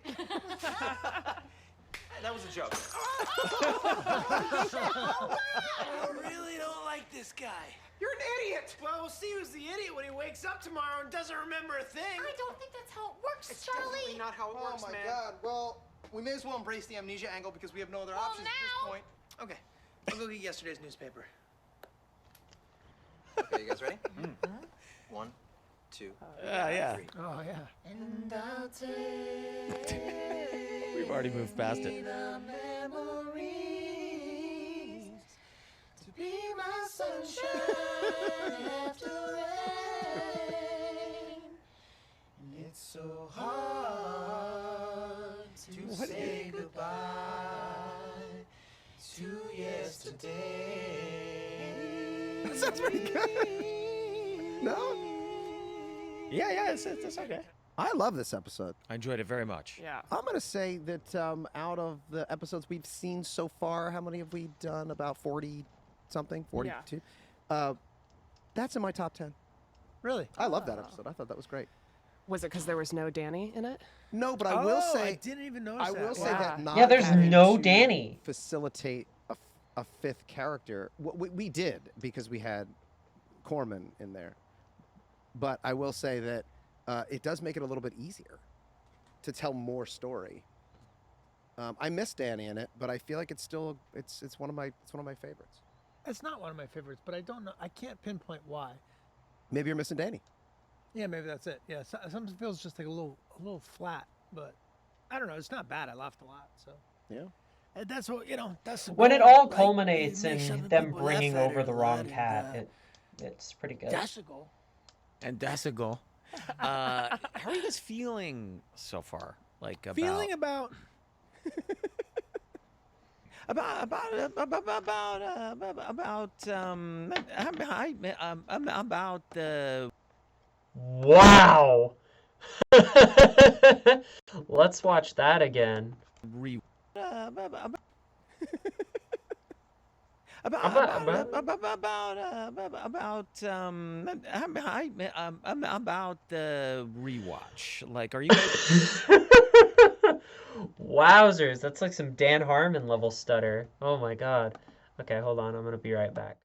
That was a joke. I really don't like this guy. You're an idiot! Well, we'll see who's the idiot when he wakes up tomorrow and doesn't remember a thing. I don't think that's how it works, It's Charlie. definitely not how it Oh works, my man. God. Well, we may as well embrace the amnesia angle because we have no other Well, options at now- this point. Okay, I'll go get yesterday's newspaper. Okay, you guys ready? 1, 2, Yeah. 3. Oh yeah. And I'll take We've already moved past it. the memories to be my sunshine after rain. And it's so hard to say goodbye to yesterday. That sounds pretty good. No? Yeah, it's okay. I love this episode. I enjoyed it very much. Yeah. I'm going to say that out of the episodes we've seen so far, how many have we done? About 40-something? 42? That's in my top 10. Really? I love that episode. I thought that was great. Was it because there was no Danny in it? No, but I will I say... didn't even notice I that. will say Wow. that not Yeah, there's having no to Danny. facilitate a fifth character. We did because we had Corman in there. But I will say that it does make it a little bit easier to tell more story. I miss Danny in it, but I feel like it's still it's one of my favorites. It's not one of my favorites, but I don't know. I can't pinpoint why. Maybe you're missing Danny. Yeah, maybe that's it. Yeah, something feels just like a little flat, but I don't know. It's not bad. I laughed a lot. So Yeah. And that's what, that's the When it goal, all like, culminates make sure in that them people bringing laugh at over her the a wrong lot, cat, it's pretty good. that's the goal. And that's a goal. How are you guys feeling so far? Like about Feeling about about the Wow. Let's watch that again. re about the rewatch. Like, are you guys? Wowzers, that's like some Dan Harmon level stutter. Oh my god. Okay, hold on, I'm gonna be right back.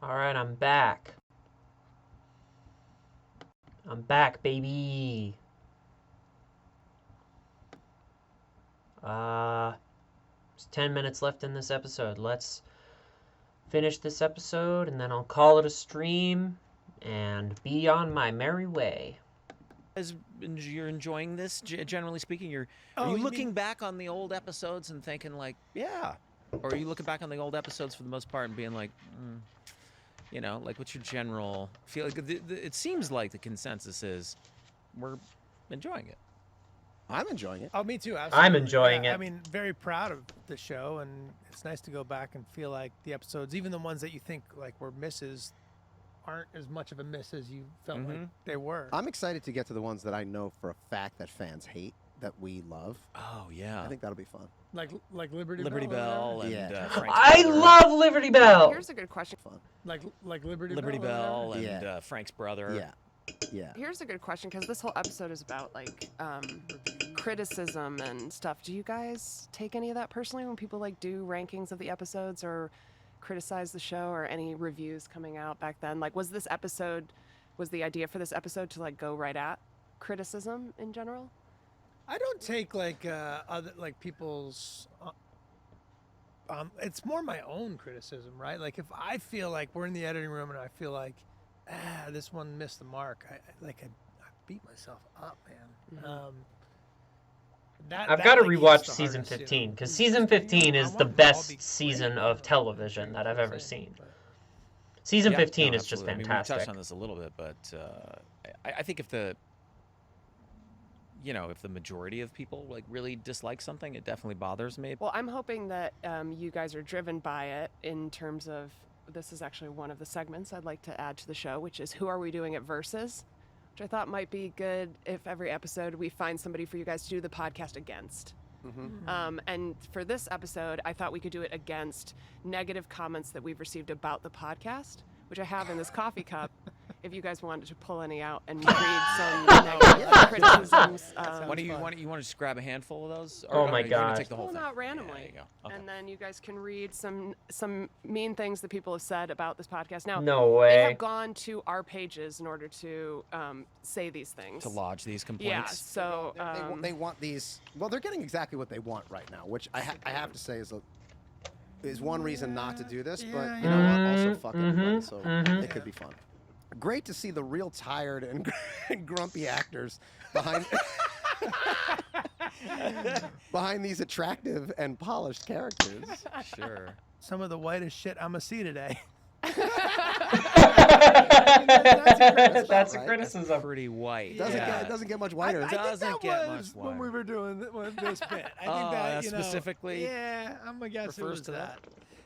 Alright, I'm back. I'm back, baby. There's 10 minutes left in this episode. Let's finish this episode, and then I'll call it a stream and be on my merry way. As you're enjoying this, generally speaking, are you looking back on the old episodes and thinking like, yeah, or are you looking back on the old episodes for the most part and being like, you know, like what's your general feel? Like it seems like the consensus is we're enjoying it. I'm enjoying it. Oh, me too. Absolutely. I'm enjoying it. I mean, very proud of the show, and it's nice to go back and feel like the episodes, even the ones that you think like were misses, aren't as much of a miss as you felt like they were. I'm excited to get to the ones that I know for a fact that fans hate that we love. Oh yeah, I think that'll be fun. Like Liberty Bell and Yeah. Frank's I brother. love Liberty Bell. Here's a good question. Fun. like Liberty Bell and Yeah. Frank's brother. Yeah. Yeah. Here's a good question, because this whole episode is about like criticism and stuff. Do you guys take any of that personally when people like do rankings of the episodes or criticize the show, or any reviews coming out back then? Like, was the idea for this episode to like go right at criticism in general? I don't take like other like people's. It's more my own criticism, right? Like if I feel like we're in the editing room and I feel like, this one missed the mark, I beat myself up, man. I've got to like, hits rewatch the season hardest, 15 know? because season 15 is the best season of television that I've ever seen. Season 15 is just absolutely. I mean, fantastic. we touched on this a little bit, but I think if the majority of people like really dislike something, it definitely bothers me. Well, I'm hoping that you guys are driven by it in terms of, this is actually one of the segments I'd like to add to the show, which is Who Are We Doing It Versus, which I thought might be good if every episode we find somebody for you guys to do the podcast against. And for this episode, I thought we could do it against negative comments that we've received about the podcast, which I have in this coffee cup. If you guys wanted to pull any out and read some negative criticisms. Why don't you want to just grab a handful of those? Oh my you wanna gosh. take the whole Pull them thing? out randomly. Yeah, there you go. Okay. And then you guys can read some mean things that people have said about this podcast. Now, No they way. have gone to our pages in order to say these things. To lodge these Yeah, complaints. so They want these. Well, they're getting exactly what they want right now, which I have to say is one reason not to do this. But you know what? Also, fuck everybody, so it could be fun. Great to see the real tired and grumpy actors behind these attractive and polished characters. Sure. Some of the whitest shit I'm gonna see today. That's a criticism. Pretty white. It doesn't get much whiter. I think Doesn't that get was much when we whiter. were doing this bit. I think Oh, that specifically Yeah, I'm gonna guess it refers was to that?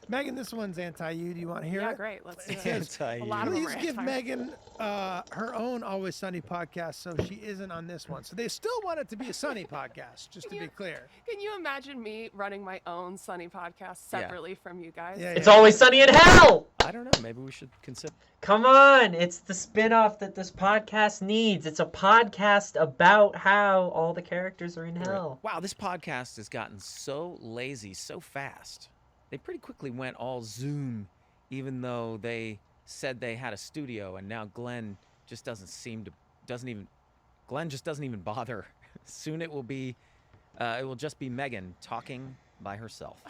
Megan, this one's anti-you. Do you want to hear yeah, it? great. Let's do It it. says, A lot of them Please are give anti- Megan her own Always Sunny podcast so she isn't on this one. So they still want it to be a Sunny podcast, just to be clear. Can you imagine me running my own Sunny podcast separately from you guys? Yeah, It's always sunny in hell! I don't know. Maybe we should consider. Come on, it's the spin-off that this podcast needs. It's a podcast about how all the characters are in hell. Wow, this podcast has gotten so lazy so fast. They pretty quickly went all Zoom, even though they said they had a studio, and now Glenn just doesn't even bother. Soon it will just be Megan talking by herself.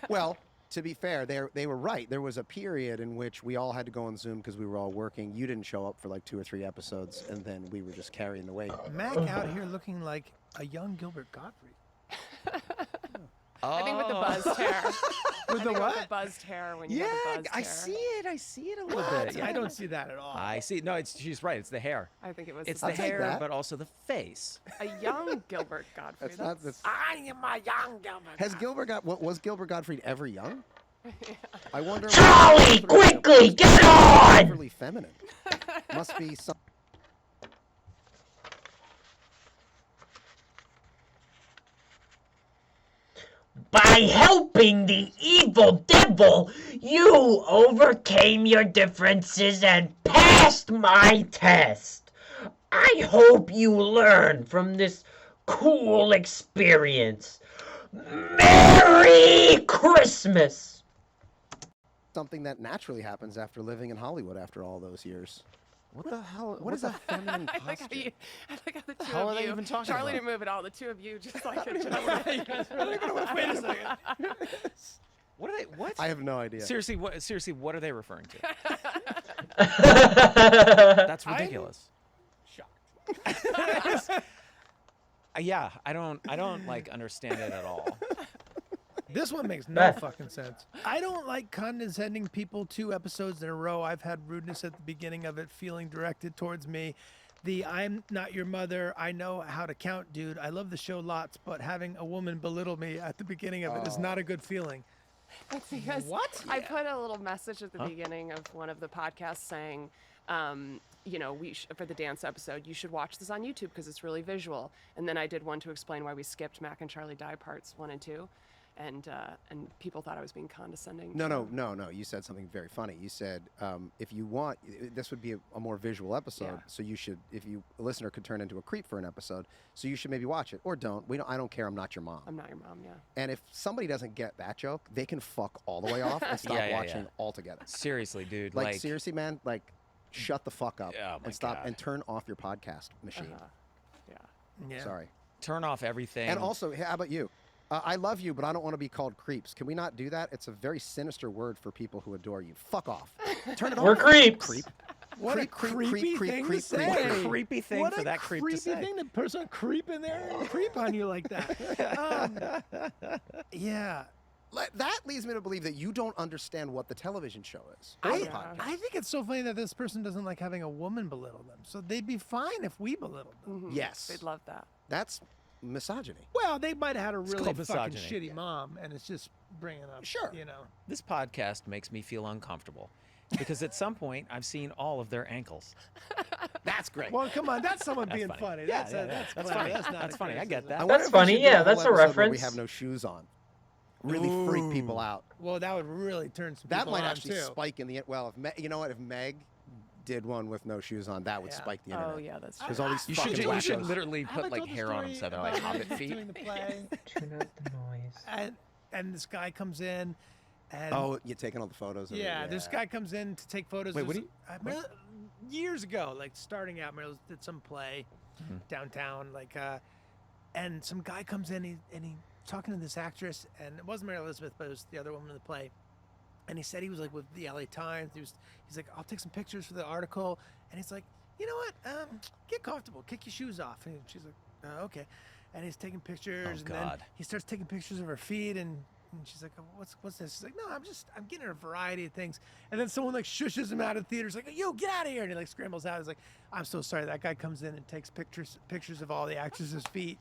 Well, to be fair, they were right. There was a period in which we all had to go on Zoom because we were all working. You didn't show up for like 2 or 3 episodes, and then we were just carrying the weight. Mac out here looking like a young Gilbert Gottfried. I think with the buzzed hair. With the With what? the buzzed hair when you Yeah, have the buzzed I hair. see it. I see it a little What? bit. Yeah. I don't see that at all. I see. No, she's right. It's the hair. I think it was It's the the I'll take hair, that. but also the face. a young Gilbert Godfrey. That's not. That's, I am a young Gilbert. has Gilbert was Gilbert Gottfried ever young? I wonder. Charlie, quickly, get on! Overly feminine. Must be some. By helping the evil devil, you overcame your differences and passed my test. I hope you learn from this cool experience. Merry Christmas! something that naturally happens after living in Hollywood after all those years. What the hell? What is a feminine I like how posture? I like how the two hell of are they you. even talking Charlie about? didn't move at all. The two of you just like Wait a second. What are they? What? I have no idea. Seriously, what are they referring to? That's That's ridiculous. Shocked. Yeah, I don't like understand it at all. This one makes no fucking sense. I don't like condescending people 2 episodes in a row. I've had rudeness at the beginning of it, feeling directed towards me. The I'm not your mother, I know how to count, dude. I love the show lots, but having a woman belittle me at the beginning of it is not a good feeling. That's because What? I put a little message at the beginning of one of the podcasts saying, you know, for the dance episode, you should watch this on YouTube because it's really visual. And then I did one to explain why we skipped Mac and Charlie Die parts 1 and 2. And people thought I was being condescending. No. You said something very funny. You said if you want, this would be a more visual episode. Yeah. So you should, a listener could turn into a creep for an episode. So you should maybe watch it or don't. I don't care. I'm not your mom. I'm not your mom, yeah. And if somebody doesn't get that joke, they can fuck all the way off and stop watching altogether. Seriously, dude. Like seriously, man. Like, shut the fuck up Oh my and stop God. and turn off your podcast machine. Yeah. Sorry. Turn off everything. And also, how about you? I love you, but I don't want to be called creeps. Can we not do that? It's a very sinister word for people who adore you. Fuck off. Turn it off. We're creeps. Creep. What a creepy thing to say. What a creepy thing What for a that creep to creepy say. thing to put some creep in there and creep on you like that. Yeah. That leads me to believe that you don't understand what the television show is. Or the podcast. I think it's so funny that this person doesn't like having a woman belittle them. So they'd be fine if we belittled them. Mhm. Yes. They'd love that. That's misogyny. Well, they might have had a really called fucking misogyny. shitty mom, and it's just bringing up, Sure. you know. This podcast makes me feel uncomfortable because at some point I've seen all of their ankles. That's great. Well, come on, that's someone being funny. funny. Yeah, that's yeah, that's that's clever. funny. That's not That's a funny. I get criticism. that. I wonder That's if we funny, should do yeah, a that's a whole episode where we reference. have no shoes on. Really freak people out. Well, that would really turn some That people might on, actually too. spike in the well. If you know what, if Meg did one with no shoes on, that would Yeah. spike the internet. Oh, yeah, that's true. Because all these You fucking should wackos. literally Have I put like told the hair on them story so they're about like when hobbit I was feet. doing the play? Turn out the noise. and this guy comes in, and Oh, you're taking all the photos of it. yeah, this guy comes in to take photos. Wait, what There's- do you- years ago, like starting out, Meryl did some play downtown, and some guy comes in and he talking to this actress, and it wasn't Mary Elizabeth, but it was the other woman in the play. And he said he was like with the LA Times. He's like, I'll take some pictures for the article. And he's like, you know what? Get comfortable. Kick your shoes off. And she's like, okay. And he's taking pictures. And then God. he starts taking pictures of her feet. And she's like, what's this? She's like, no, I'm getting a variety of things. And then someone like shushes him out of the theater. He's like, yo, get out of here. And he like scrambles out. He's like, I'm so sorry. That guy comes in and takes pictures of all the actresses' feet.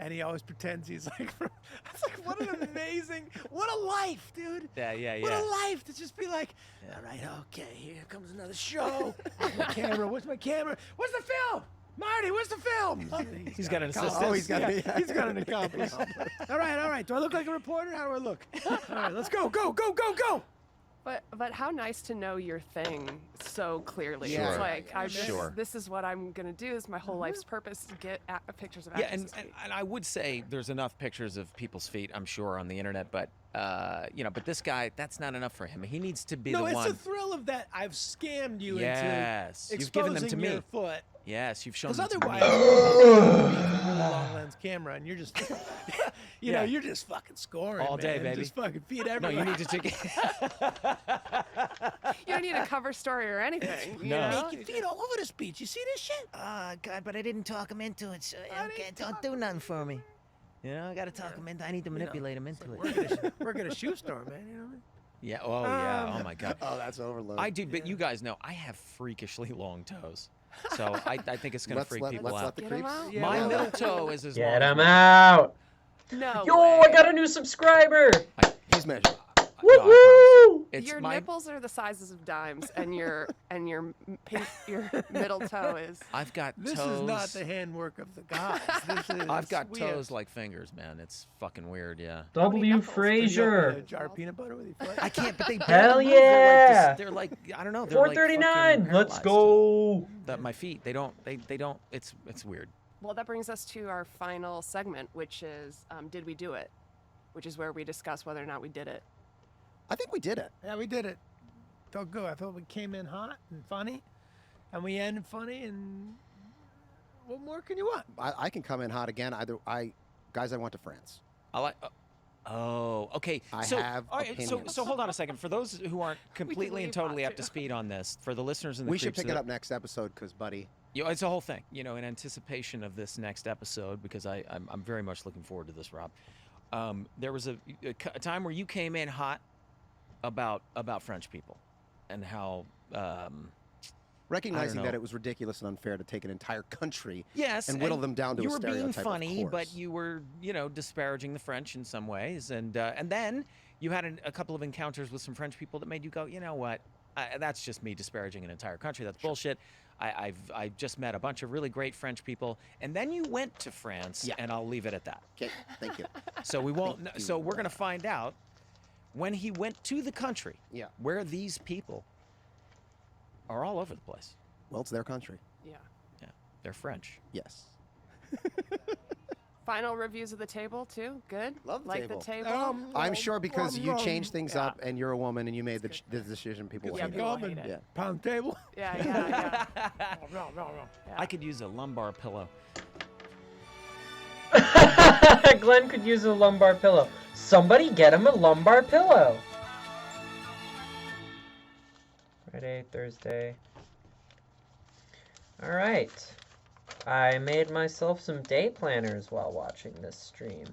And he always pretends he's like, it's like, what an amazing, what a life, dude. Yeah. What a life to just be like, all right, okay, here comes another show. Where's my camera? Where's my camera? Where's the film? Marty, where's the film? He's got an assistant. Oh, he's got He's got an accomplice. All right. Do I look like a reporter? How do I look? All right, let's go. But how nice to know your thing so clearly. Sure. It's like Sure. this is what I'm gonna do. Is my whole life's purpose to get pictures of Yeah, actresses' and feet. I would say there's enough pictures of people's feet, I'm sure, on the internet, but but this guy, that's not enough for him. He needs to be No, the it's one. the thrill of that. I've scammed you Yes, into you've given them to exposing me. your foot. Yes, you've shown Because them to me. otherwise, you're a really long lens camera, and you're just, you know, Yeah. you're just fucking scoring All day, man. baby. Just fucking feed No, everywhere. you need to take You don't need a cover story or anything. You No. know? Make your feet all over this beach. You see this shit? Oh, God, but I didn't talk him into it, so I okay, didn't don't talk do nothing for me. You know, I gotta talk him into I need to manipulate him into it. Work at a shoe store, man. You know what I mean? Yeah, oh my God. Oh, that's overload. I do, but you guys know I have freakishly long toes. So I think it's going to freak people let's out. let the Get 'em creeps. out? Yeah, My well, middle toe is as long Get as him my- out. No. Yo, way. I got a new subscriber. He's measured. No, I promise you. It's Your my, nipples are the sizes of dimes, and your middle toe is. I've got This toes. is not the handwork of the gods. This is I've got we toes have- like fingers, man. It's fucking weird, yeah. W. knuckles? Can you open a Frazier. jar of peanut butter with your foot? I can't, but they Hell barely move. yeah. They're like I don't know. They're like 439. fucking Let's paralyzed. go. That my feet, they don't. It's weird. Well, that brings us to our final segment, which is Did We Do It? Which is where we discuss whether or not we did it. I think we did it. Yeah, we did it. Felt good. I felt we came in hot and funny, and we ended funny. And what more can you want? I can come in hot again. Guys, I went to France. I like. Oh, okay. I so, have all right, opinions. so hold on a second. For those who aren't completely and totally up to speed on this, for the listeners in the We should creeps pick it up next episode because, buddy. It's a whole thing. In anticipation of this next episode, because I'm very much looking forward to this, Rob. There was a time where you came in hot about French people and how. Recognizing that it was ridiculous and unfair to take an entire country and whittle them down to you a were stereotype. being funny, of but you were, disparaging the French in some ways, and then you had a couple of encounters with some French people that made you go, you know what, that's just me disparaging an entire country. That's bullshit. I've just met a bunch of really great French people, and then you went to France, and I'll leave it at that. Okay, thank you. So we won't. So we're gonna find out when he went to the country, where these people are all over the place. Well, it's their country. Yeah. Yeah, they're French. Yes. Final reviews of the table too. Good. Love the like table. the table. I'm sure because you changed things up and you're a woman and you made the decision. People will hate it. Yeah. Pound table. Yeah. I could use a lumbar pillow. Glenn could use a lumbar pillow. Somebody get him a lumbar pillow. Friday, Thursday. Alright. I made myself some day planners while watching this stream.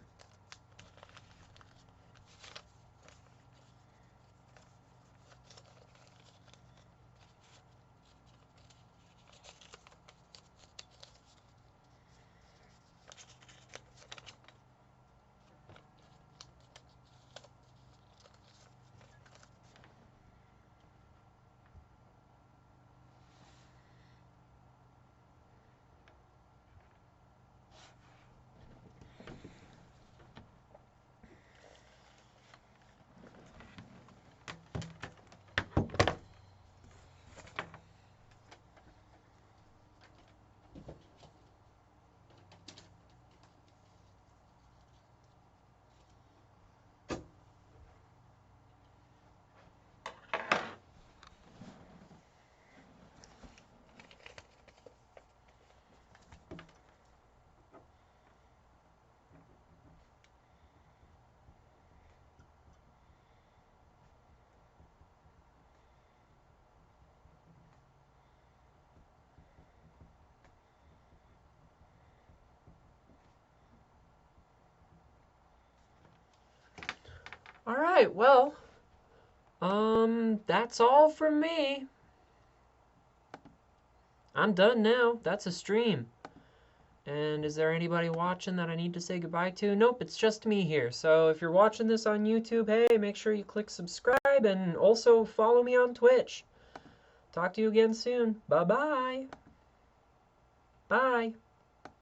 Alright, well, that's all from me. I'm done now. That's a stream. And is there anybody watching that I need to say goodbye to? Nope, it's just me here. So if you're watching this on YouTube, hey, make sure you click subscribe and also follow me on Twitch. Talk to you again soon. Bye-bye. Bye.